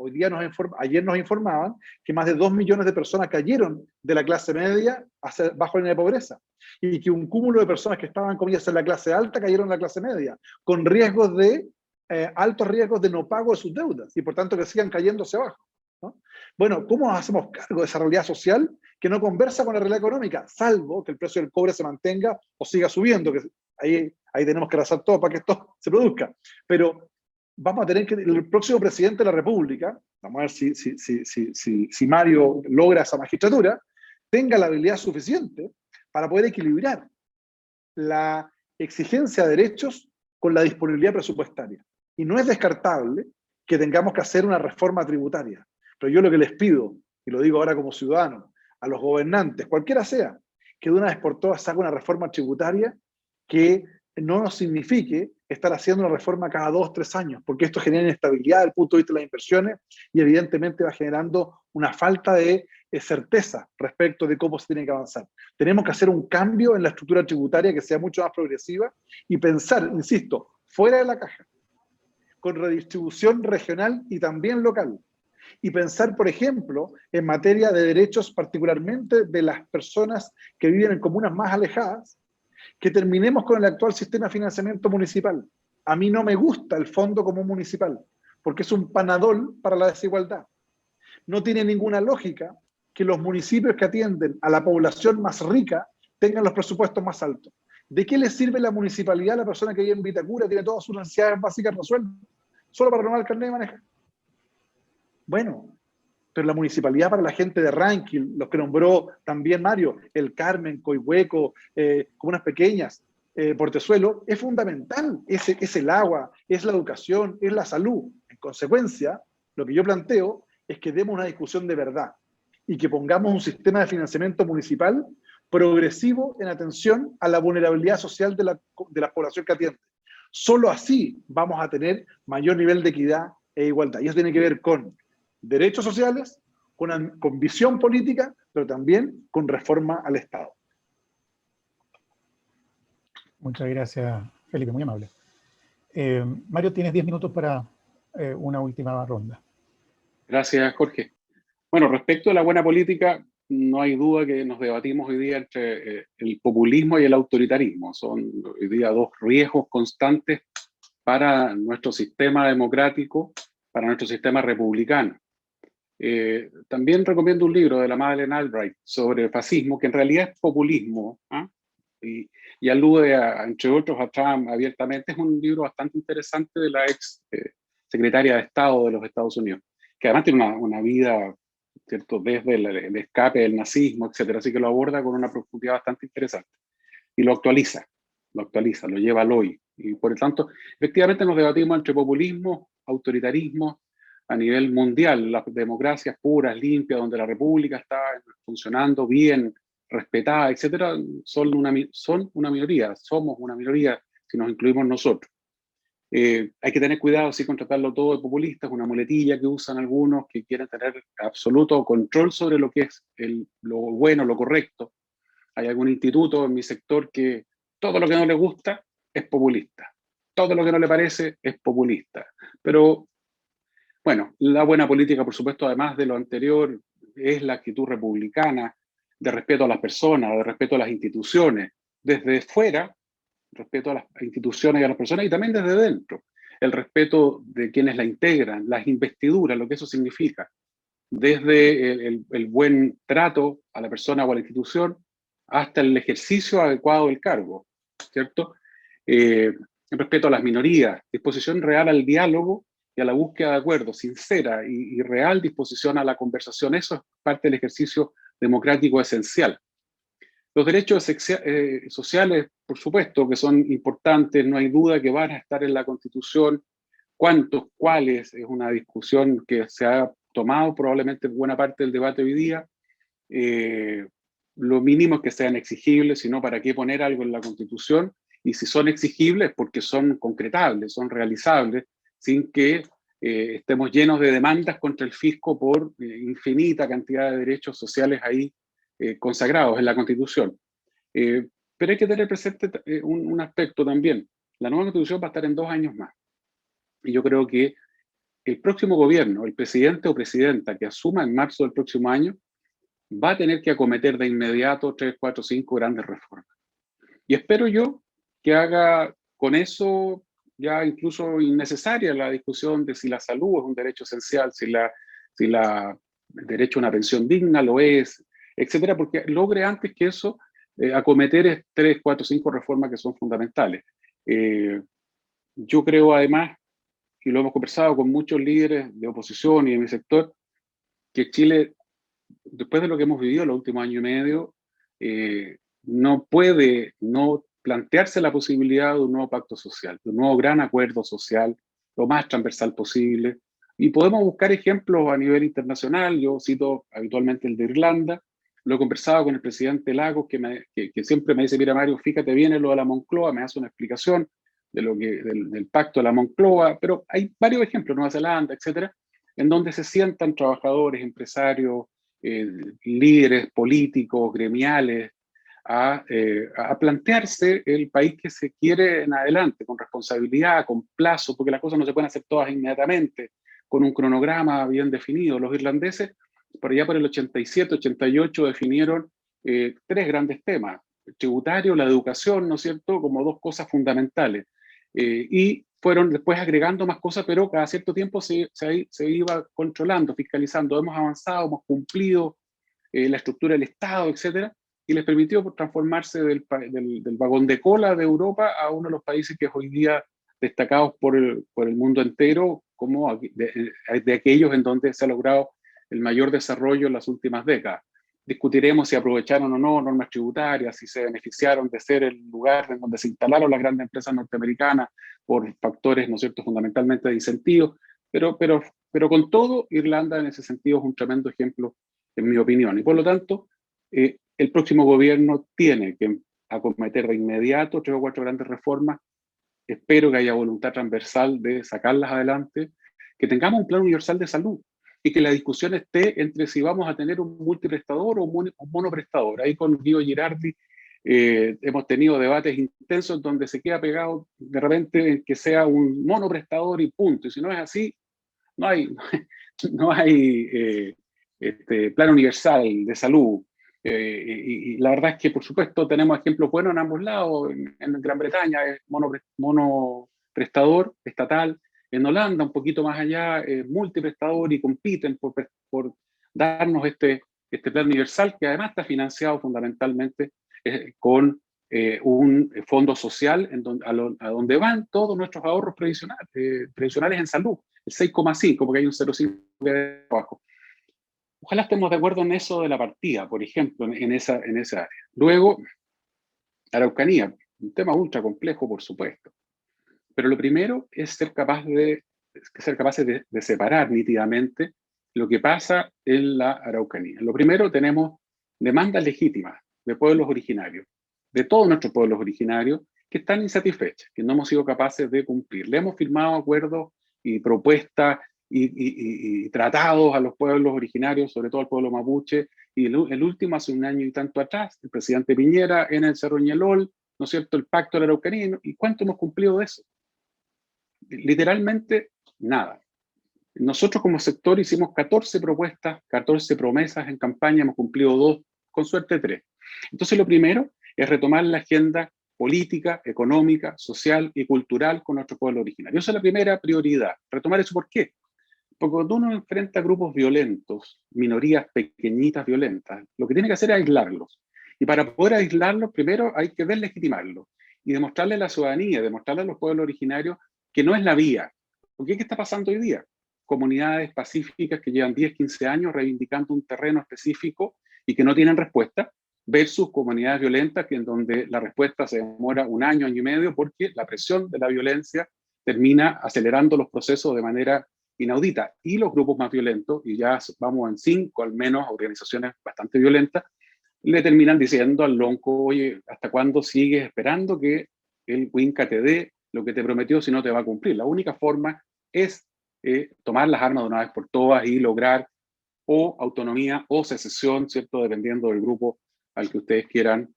Speaker 2: Ayer nos informaban que más de 2 millones de personas cayeron de la clase media bajo la línea de pobreza y que un cúmulo de personas que estaban, comillas, en la clase alta cayeron en la clase media, con riesgos altos riesgos de no pago de sus deudas y por tanto que sigan cayendo hacia abajo, ¿no? Bueno, ¿cómo nos hacemos cargo de esa realidad social que no conversa con la realidad económica, salvo que el precio del cobre se mantenga o siga subiendo? Que ahí tenemos que rezar todo para que esto se produzca. Pero vamos a tener que, el próximo presidente de la República, vamos a ver si Mario logra esa magistratura, tenga la habilidad suficiente para poder equilibrar la exigencia de derechos con la disponibilidad presupuestaria. Y no es descartable que tengamos que hacer una reforma tributaria. Pero yo lo que les pido, y lo digo ahora como ciudadano, a los gobernantes, cualquiera sea, que de una vez por todas haga una reforma tributaria que no nos signifique estar haciendo una reforma cada 2 o 3 años, porque esto genera inestabilidad desde el punto de vista de las inversiones y evidentemente va generando una falta de certeza respecto de cómo se tiene que avanzar. Tenemos que hacer un cambio en la estructura tributaria que sea mucho más progresiva y pensar, insisto, fuera de la caja, con redistribución regional y también local. Y pensar, por ejemplo, en materia de derechos, particularmente de las personas que viven en comunas más alejadas, que terminemos con el actual sistema de financiamiento municipal. A mí no me gusta el Fondo Común Municipal, porque es un panadol para la desigualdad. No tiene ninguna lógica que los municipios que atienden a la población más rica tengan los presupuestos más altos. ¿De qué le sirve la municipalidad a la persona que vive en Vitacura, tiene todas sus necesidades básicas resueltas, solo para renovar el carnet de manejar? Bueno, pero la municipalidad para la gente de Rankin, los que nombró también Mario, El Carmen, Coihueco, comunas pequeñas, Portezuelo, es fundamental. Es el agua, es la educación, es la salud. En consecuencia, lo que yo planteo es que demos una discusión de verdad y que pongamos un sistema de financiamiento municipal progresivo en atención a la vulnerabilidad social de la población que atiende. Solo así vamos a tener mayor nivel de equidad e igualdad. Y eso tiene que ver con derechos sociales, con visión política, pero también con reforma al Estado.
Speaker 1: Muchas gracias, Felipe, muy amable. Mario, tienes 10 minutos para una última ronda.
Speaker 3: Gracias, Jorge. Bueno, respecto a la buena política, no hay duda que nos debatimos hoy día entre el populismo y el autoritarismo. Son hoy día 2 riesgos constantes para nuestro sistema democrático, para nuestro sistema republicano. También recomiendo un libro de la Madeleine Albright sobre fascismo, que en realidad es populismo, y alude, entre otros, a Trump abiertamente. Es un libro bastante interesante de la ex secretaria de Estado de los Estados Unidos, que además tiene una vida, ¿cierto?, desde el escape del nazismo, etcétera, así que lo aborda con una profundidad bastante interesante. Y lo actualiza, lo lleva al hoy. Y por lo tanto, efectivamente nos debatimos entre populismo, autoritarismo, a nivel mundial. Las democracias puras, limpias, donde la república está funcionando bien, respetada, etcétera, son una minoría, somos una minoría si nos incluimos nosotros. Hay que tener cuidado si contratarlo todo de populista, es una muletilla que usan algunos que quieren tener absoluto control sobre lo que es lo bueno, lo correcto. Hay algún instituto en mi sector que todo lo que no le gusta es populista, todo lo que no le parece es populista. Pero bueno, la buena política, por supuesto, además de lo anterior, es la actitud republicana de respeto a las personas, de respeto a las instituciones, desde fuera, respeto a las instituciones y a las personas, y también desde dentro, el respeto de quienes la integran, las investiduras, lo que eso significa, desde el buen trato a la persona o a la institución, hasta el ejercicio adecuado del cargo, ¿cierto? El respeto a las minorías, disposición real al diálogo y a la búsqueda de acuerdos, sincera y real disposición a la conversación. Eso es parte del ejercicio democrático esencial. Los derechos sociales, por supuesto, que son importantes, no hay duda que van a estar en la Constitución. ¿Cuántos, cuáles? Es una discusión que se ha tomado probablemente buena parte del debate hoy día. lo mínimo es que sean exigibles, sino para qué poner algo en la Constitución, y si son exigibles porque son concretables, son realizables, sin que estemos llenos de demandas contra el fisco por infinita cantidad de derechos sociales ahí consagrados en la Constitución. Pero hay que tener presente un aspecto también. La nueva Constitución va a estar en 2 años más. Y yo creo que el próximo gobierno, el presidente o presidenta que asuma en marzo del próximo año, va a tener que acometer de inmediato 3, 4, 5 grandes reformas. Y espero yo que haga con eso ya incluso innecesaria la discusión de si la salud es un derecho esencial, si el derecho a una pensión digna lo es, etcétera, porque logre antes que eso acometer 3, 4, 5 reformas que son fundamentales. Yo creo además, y lo hemos conversado con muchos líderes de oposición y de mi sector, que Chile, después de lo que hemos vivido los últimos años y medio, no puede no plantearse la posibilidad de un nuevo pacto social, de un nuevo gran acuerdo social, lo más transversal posible. Y podemos buscar ejemplos a nivel internacional. Yo cito habitualmente el de Irlanda. Lo he conversado con el presidente Lagos, que siempre me dice, mira Mario, fíjate bien en lo de la Moncloa, me hace una explicación de del pacto de la Moncloa, pero hay varios ejemplos, Nueva Zelanda, etcétera, en donde se sientan trabajadores, empresarios, líderes políticos, gremiales, a plantearse el país que se quiere en adelante, con responsabilidad, con plazo, porque las cosas no se pueden hacer todas inmediatamente, con un cronograma bien definido. Los irlandeses, por allá por el 87, 88, definieron 3 grandes temas: el tributario, la educación, ¿no es cierto?, como 2 cosas fundamentales. Y fueron después agregando más cosas, pero cada cierto tiempo se iba controlando, fiscalizando. Hemos avanzado, hemos cumplido la estructura del Estado, etcétera, y les permitió transformarse del vagón de cola de Europa a uno de los países que es hoy día destacados por el mundo entero como de aquellos en donde se ha logrado el mayor desarrollo en las últimas décadas. Discutiremos si aprovecharon o no normas tributarias, si se beneficiaron de ser el lugar en donde se instalaron las grandes empresas norteamericanas por factores, ¿no es cierto?, fundamentalmente de incentivos, pero con todo, Irlanda en ese sentido es un tremendo ejemplo, en mi opinión. Y por lo tanto, el próximo gobierno tiene que acometer de inmediato 3 o 4 grandes reformas. Espero que haya voluntad transversal de sacarlas adelante, que tengamos un plan universal de salud y que la discusión esté entre si vamos a tener un multiprestador o un monoprestador. Ahí con Guido Girardi hemos tenido debates intensos donde se queda pegado de repente que sea un monoprestador y punto. Y si no es así, no hay plan universal de salud. Y la verdad es que, por supuesto, tenemos ejemplos buenos en ambos lados. En Gran Bretaña es monoprestador estatal. En Holanda, un poquito más allá, es multiprestador y compiten por darnos este plan universal, que además está financiado fundamentalmente con un fondo social a donde van todos nuestros ahorros previsionales en salud, el 6,5, porque hay un 0,5 de abajo. Ojalá estemos de acuerdo en eso de la partida, por ejemplo, en esa área. Luego, Araucanía, un tema ultra complejo, por supuesto. Pero lo primero es ser capaces de separar nítidamente lo que pasa en la Araucanía. Lo primero, tenemos demandas legítimas de pueblos originarios, de todos nuestros pueblos originarios, que están insatisfechos, que no hemos sido capaces de cumplir. Le hemos firmado acuerdos y propuestas y tratados a los pueblos originarios, sobre todo al pueblo mapuche, y el último hace 1 año y tanto atrás, el presidente Piñera en el Cerro Ñelol, ¿no es cierto?, el pacto de la Araucanía. ¿Y cuánto hemos cumplido de eso? Literalmente nada. Nosotros como sector hicimos 14 propuestas, 14 promesas en campaña, hemos cumplido 2, con suerte 3. Entonces lo primero es retomar la agenda política, económica, social y cultural con nuestro pueblo originario. Esa es la primera prioridad. Retomar eso, ¿por qué? Porque cuando uno enfrenta grupos violentos, minorías pequeñitas violentas, lo que tiene que hacer es aislarlos. Y para poder aislarlos, primero hay que deslegitimarlos y demostrarle a la ciudadanía, demostrarle a los pueblos originarios que no es la vía. Porque ¿qué está pasando hoy día? Comunidades pacíficas que llevan 10, 15 años reivindicando un terreno específico y que no tienen respuesta, versus comunidades violentas que en donde la respuesta se demora 1 año, 1 año y medio, porque la presión de la violencia termina acelerando los procesos de manera inaudita. Y los grupos más violentos, y ya vamos en 5 al menos organizaciones bastante violentas, le terminan diciendo al lonco, oye, ¿hasta cuándo sigues esperando que el Winca te dé lo que te prometió si no te va a cumplir? La única forma es tomar las armas de una vez por todas y lograr o autonomía o secesión, ¿cierto? Dependiendo del grupo al que ustedes quieran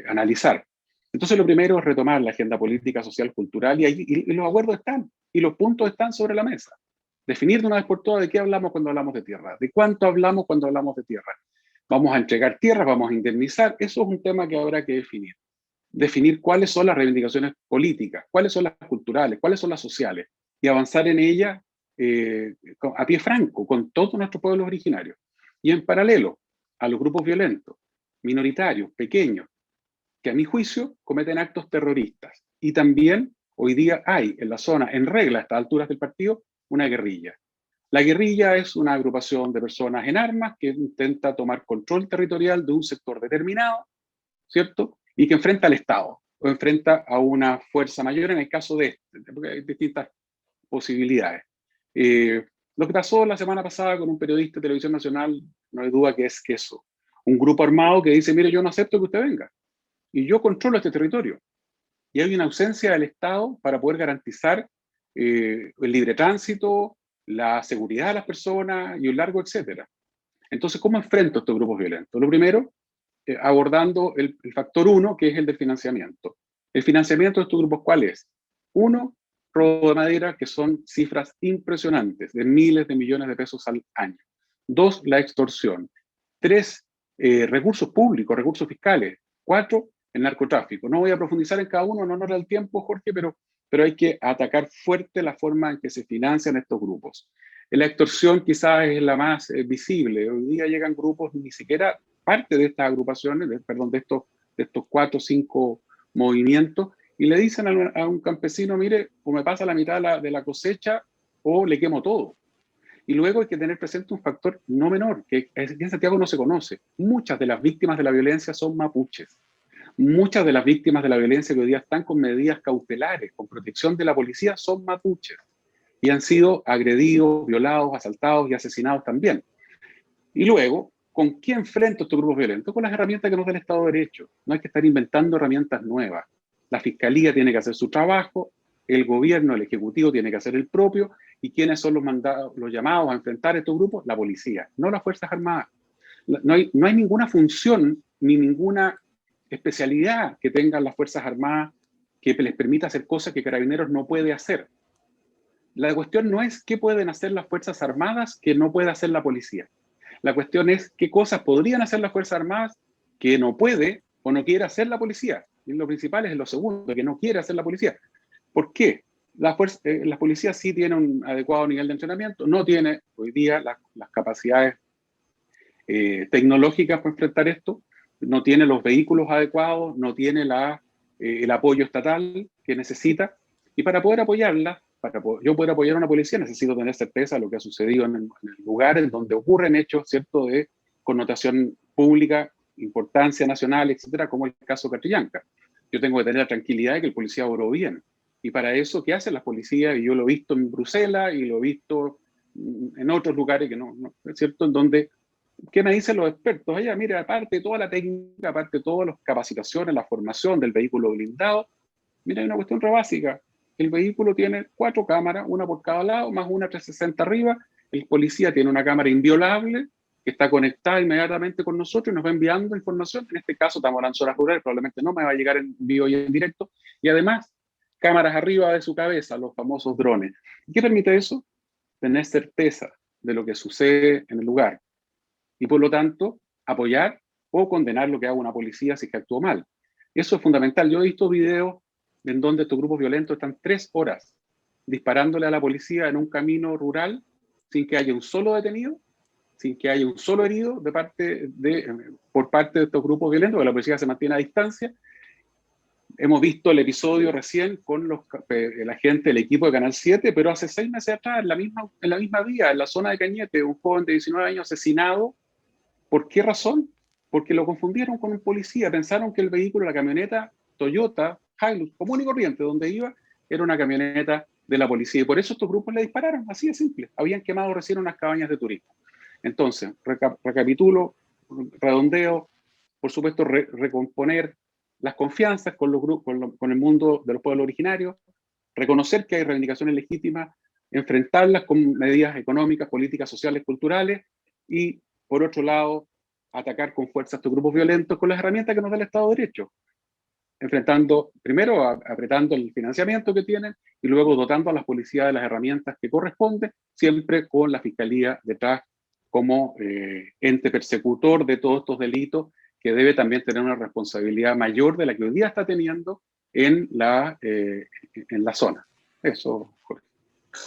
Speaker 3: analizar. Entonces, lo primero es retomar la agenda política, social, cultural, y los acuerdos están, y los puntos están sobre la mesa. Definir de una vez por todas de qué hablamos cuando hablamos de tierra, de cuánto hablamos cuando hablamos de tierra. Vamos a entregar tierras, vamos a indemnizar, eso es un tema que habrá que definir. Definir cuáles son las reivindicaciones políticas, cuáles son las culturales, cuáles son las sociales, y avanzar en ellas a pie franco, con todos nuestros pueblos originarios. Y en paralelo a los grupos violentos, minoritarios, pequeños, que a mi juicio cometen actos terroristas. Y también hoy día hay en la zona, en regla a estas alturas del partido, una guerrilla. La guerrilla es una agrupación de personas en armas que intenta tomar control territorial de un sector determinado, ¿cierto? Y que enfrenta al Estado o enfrenta a una fuerza mayor en el caso de este, porque hay distintas posibilidades. Lo que pasó la semana pasada con un periodista de Televisión Nacional, no hay duda que es que eso. Un grupo armado que dice, mire, yo no acepto que usted venga y yo controlo este territorio. Y hay una ausencia del Estado para poder garantizar el libre tránsito, la seguridad de las personas y un largo etcétera. Entonces, ¿cómo enfrento estos grupos violentos? Lo primero, abordando el factor 1, que es el del financiamiento. El financiamiento de estos grupos, ¿cuál es? 1, robo de madera, que son cifras impresionantes, de miles de millones de pesos al año. 2, la extorsión. 3, recursos públicos, recursos fiscales. 4, el narcotráfico. No voy a profundizar en cada uno, no nos da el tiempo, Jorge, pero hay que atacar fuerte la forma en que se financian estos grupos. La extorsión quizás es la más visible. Hoy día llegan grupos, ni siquiera parte de estas agrupaciones, de estos 4 o 5 movimientos, y le dicen a un campesino, mire, o me pasa la mitad de la cosecha o le quemo todo. Y luego hay que tener presente un factor no menor, que en Santiago no se conoce. Muchas de las víctimas de la violencia son mapuches. Muchas de las víctimas de la violencia que hoy día están con medidas cautelares, con protección de la policía, son mapuches. Y han sido agredidos, violados, asaltados y asesinados también. Y luego, ¿con quién enfrento estos grupos violentos? Con las herramientas que nos da el Estado de Derecho. No hay que estar inventando herramientas nuevas. La Fiscalía tiene que hacer su trabajo, el gobierno, el Ejecutivo tiene que hacer el propio, y ¿quiénes son los llamados a enfrentar estos grupos? La policía, no las Fuerzas Armadas. No hay ninguna función ni ninguna especialidad que tengan las Fuerzas Armadas que les permita hacer cosas que Carabineros no puede hacer. La cuestión no es qué pueden hacer las Fuerzas Armadas que no puede hacer la policía. La cuestión es qué cosas podrían hacer las Fuerzas Armadas que no puede o no quiere hacer la policía. Y lo principal es lo segundo, que no quiere hacer la policía. ¿Por qué? La policía sí tiene un adecuado nivel de entrenamiento, no tiene hoy día las capacidades tecnológicas para enfrentar esto, no tiene los vehículos adecuados, no tiene el apoyo estatal que necesita, y para poder apoyarla, yo poder apoyar a una policía necesito tener certeza de lo que ha sucedido en el lugar en donde ocurren hechos, ¿cierto?, de connotación pública, importancia nacional, etcétera, como el caso Catrillanca. Yo tengo que tener la tranquilidad de que el policía obró bien. Y para eso, ¿qué hacen las policías? Y yo lo he visto en Bruselas y lo he visto en otros lugares que no es cierto, en donde, ¿qué me dicen los expertos? Allá, mire, aparte de toda la técnica, aparte de todas las capacitaciones, la formación del vehículo blindado, mira, hay una cuestión re básica. El vehículo tiene 4 cámaras, una por cada lado, más una 360 arriba. El policía tiene una cámara inviolable que está conectada inmediatamente con nosotros y nos va enviando información. En este caso, estamos en zonas rurales, probablemente no me va a llegar en vivo y en directo. Y además, cámaras arriba de su cabeza, los famosos drones. ¿Qué permite eso? Tener certeza de lo que sucede en el lugar. Y por lo tanto, apoyar o condenar lo que haga una policía si es que actuó mal. Eso es fundamental. Yo he visto videos en donde estos grupos violentos están 3 horas disparándole a la policía en un camino rural sin que haya un solo detenido, sin que haya un solo herido por parte de estos grupos violentos, porque la policía se mantiene a distancia. Hemos visto el episodio recién con la gente del equipo de Canal 7, pero hace 6 meses atrás, en la misma vía, en la zona de Cañete, un joven de 19 años asesinado. ¿Por qué razón? Porque lo confundieron con un policía. Pensaron que el vehículo, la camioneta Toyota Hilux, común y corriente, donde iba, era una camioneta de la policía. Y por eso estos grupos le dispararon, así de simple. Habían quemado recién unas cabañas de turismo. Entonces, recapitulo, redondeo, por supuesto, recomponer las confianzas con los grupos, con el mundo de los pueblos originarios, reconocer que hay reivindicaciones legítimas, enfrentarlas con medidas económicas, políticas, sociales, culturales, y, por otro lado, atacar con fuerza a estos grupos violentos con las herramientas que nos da el Estado de Derecho, enfrentando, primero, apretando el financiamiento que tienen, y luego dotando a las policías de las herramientas que corresponden, siempre con la Fiscalía detrás como ente persecutor de todos estos delitos, que debe también tener una responsabilidad mayor de la que hoy día está teniendo en la zona. Eso, Jorge.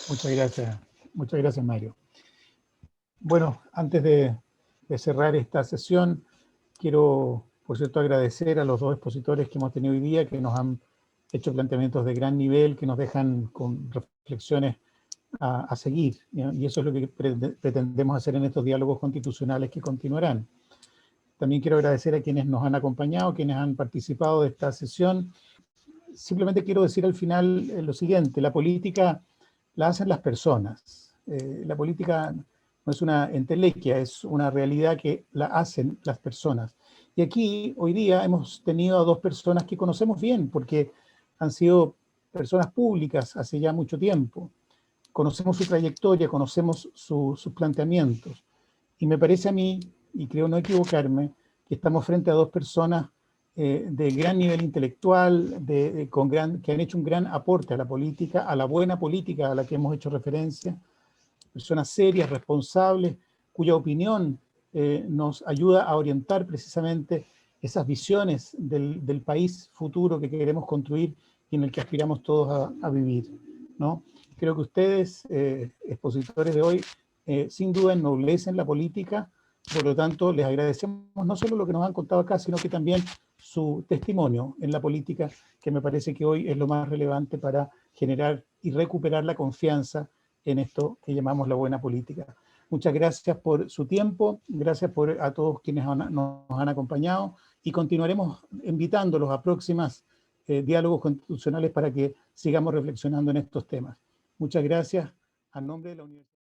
Speaker 1: Muchas gracias, Mario. Bueno, antes de cerrar esta sesión, quiero, por cierto, agradecer a los dos expositores que hemos tenido hoy día, que nos han hecho planteamientos de gran nivel, que nos dejan con reflexiones a seguir, ¿no? Y eso es lo que pretendemos hacer en estos diálogos constitucionales que continuarán. También quiero agradecer a quienes nos han acompañado, quienes han participado de esta sesión. Simplemente quiero decir al final lo siguiente: la política la hacen las personas. La política no es una entelequia, es una realidad que la hacen las personas. Y aquí, hoy día, hemos tenido a dos personas que conocemos bien, porque han sido personas públicas hace ya mucho tiempo. Conocemos su trayectoria, conocemos sus planteamientos. Y me parece a mí, y creo no equivocarme, que estamos frente a dos personas de gran nivel intelectual, que han hecho un gran aporte a la política, a la buena política a la que hemos hecho referencia, personas serias, responsables, cuya opinión nos ayuda a orientar precisamente esas visiones del país futuro que queremos construir y en el que aspiramos todos a vivir, ¿no? Creo que ustedes, expositores de hoy, sin duda ennoblecen la política. Por lo tanto, les agradecemos no solo lo que nos han contado acá, sino que también su testimonio en la política, que me parece que hoy es lo más relevante para generar y recuperar la confianza en esto que llamamos la buena política. Muchas gracias por su tiempo, gracias a todos quienes nos han acompañado, y continuaremos invitándolos a próximas diálogos constitucionales para que sigamos reflexionando en estos temas. Muchas gracias. A nombre de la Universidad.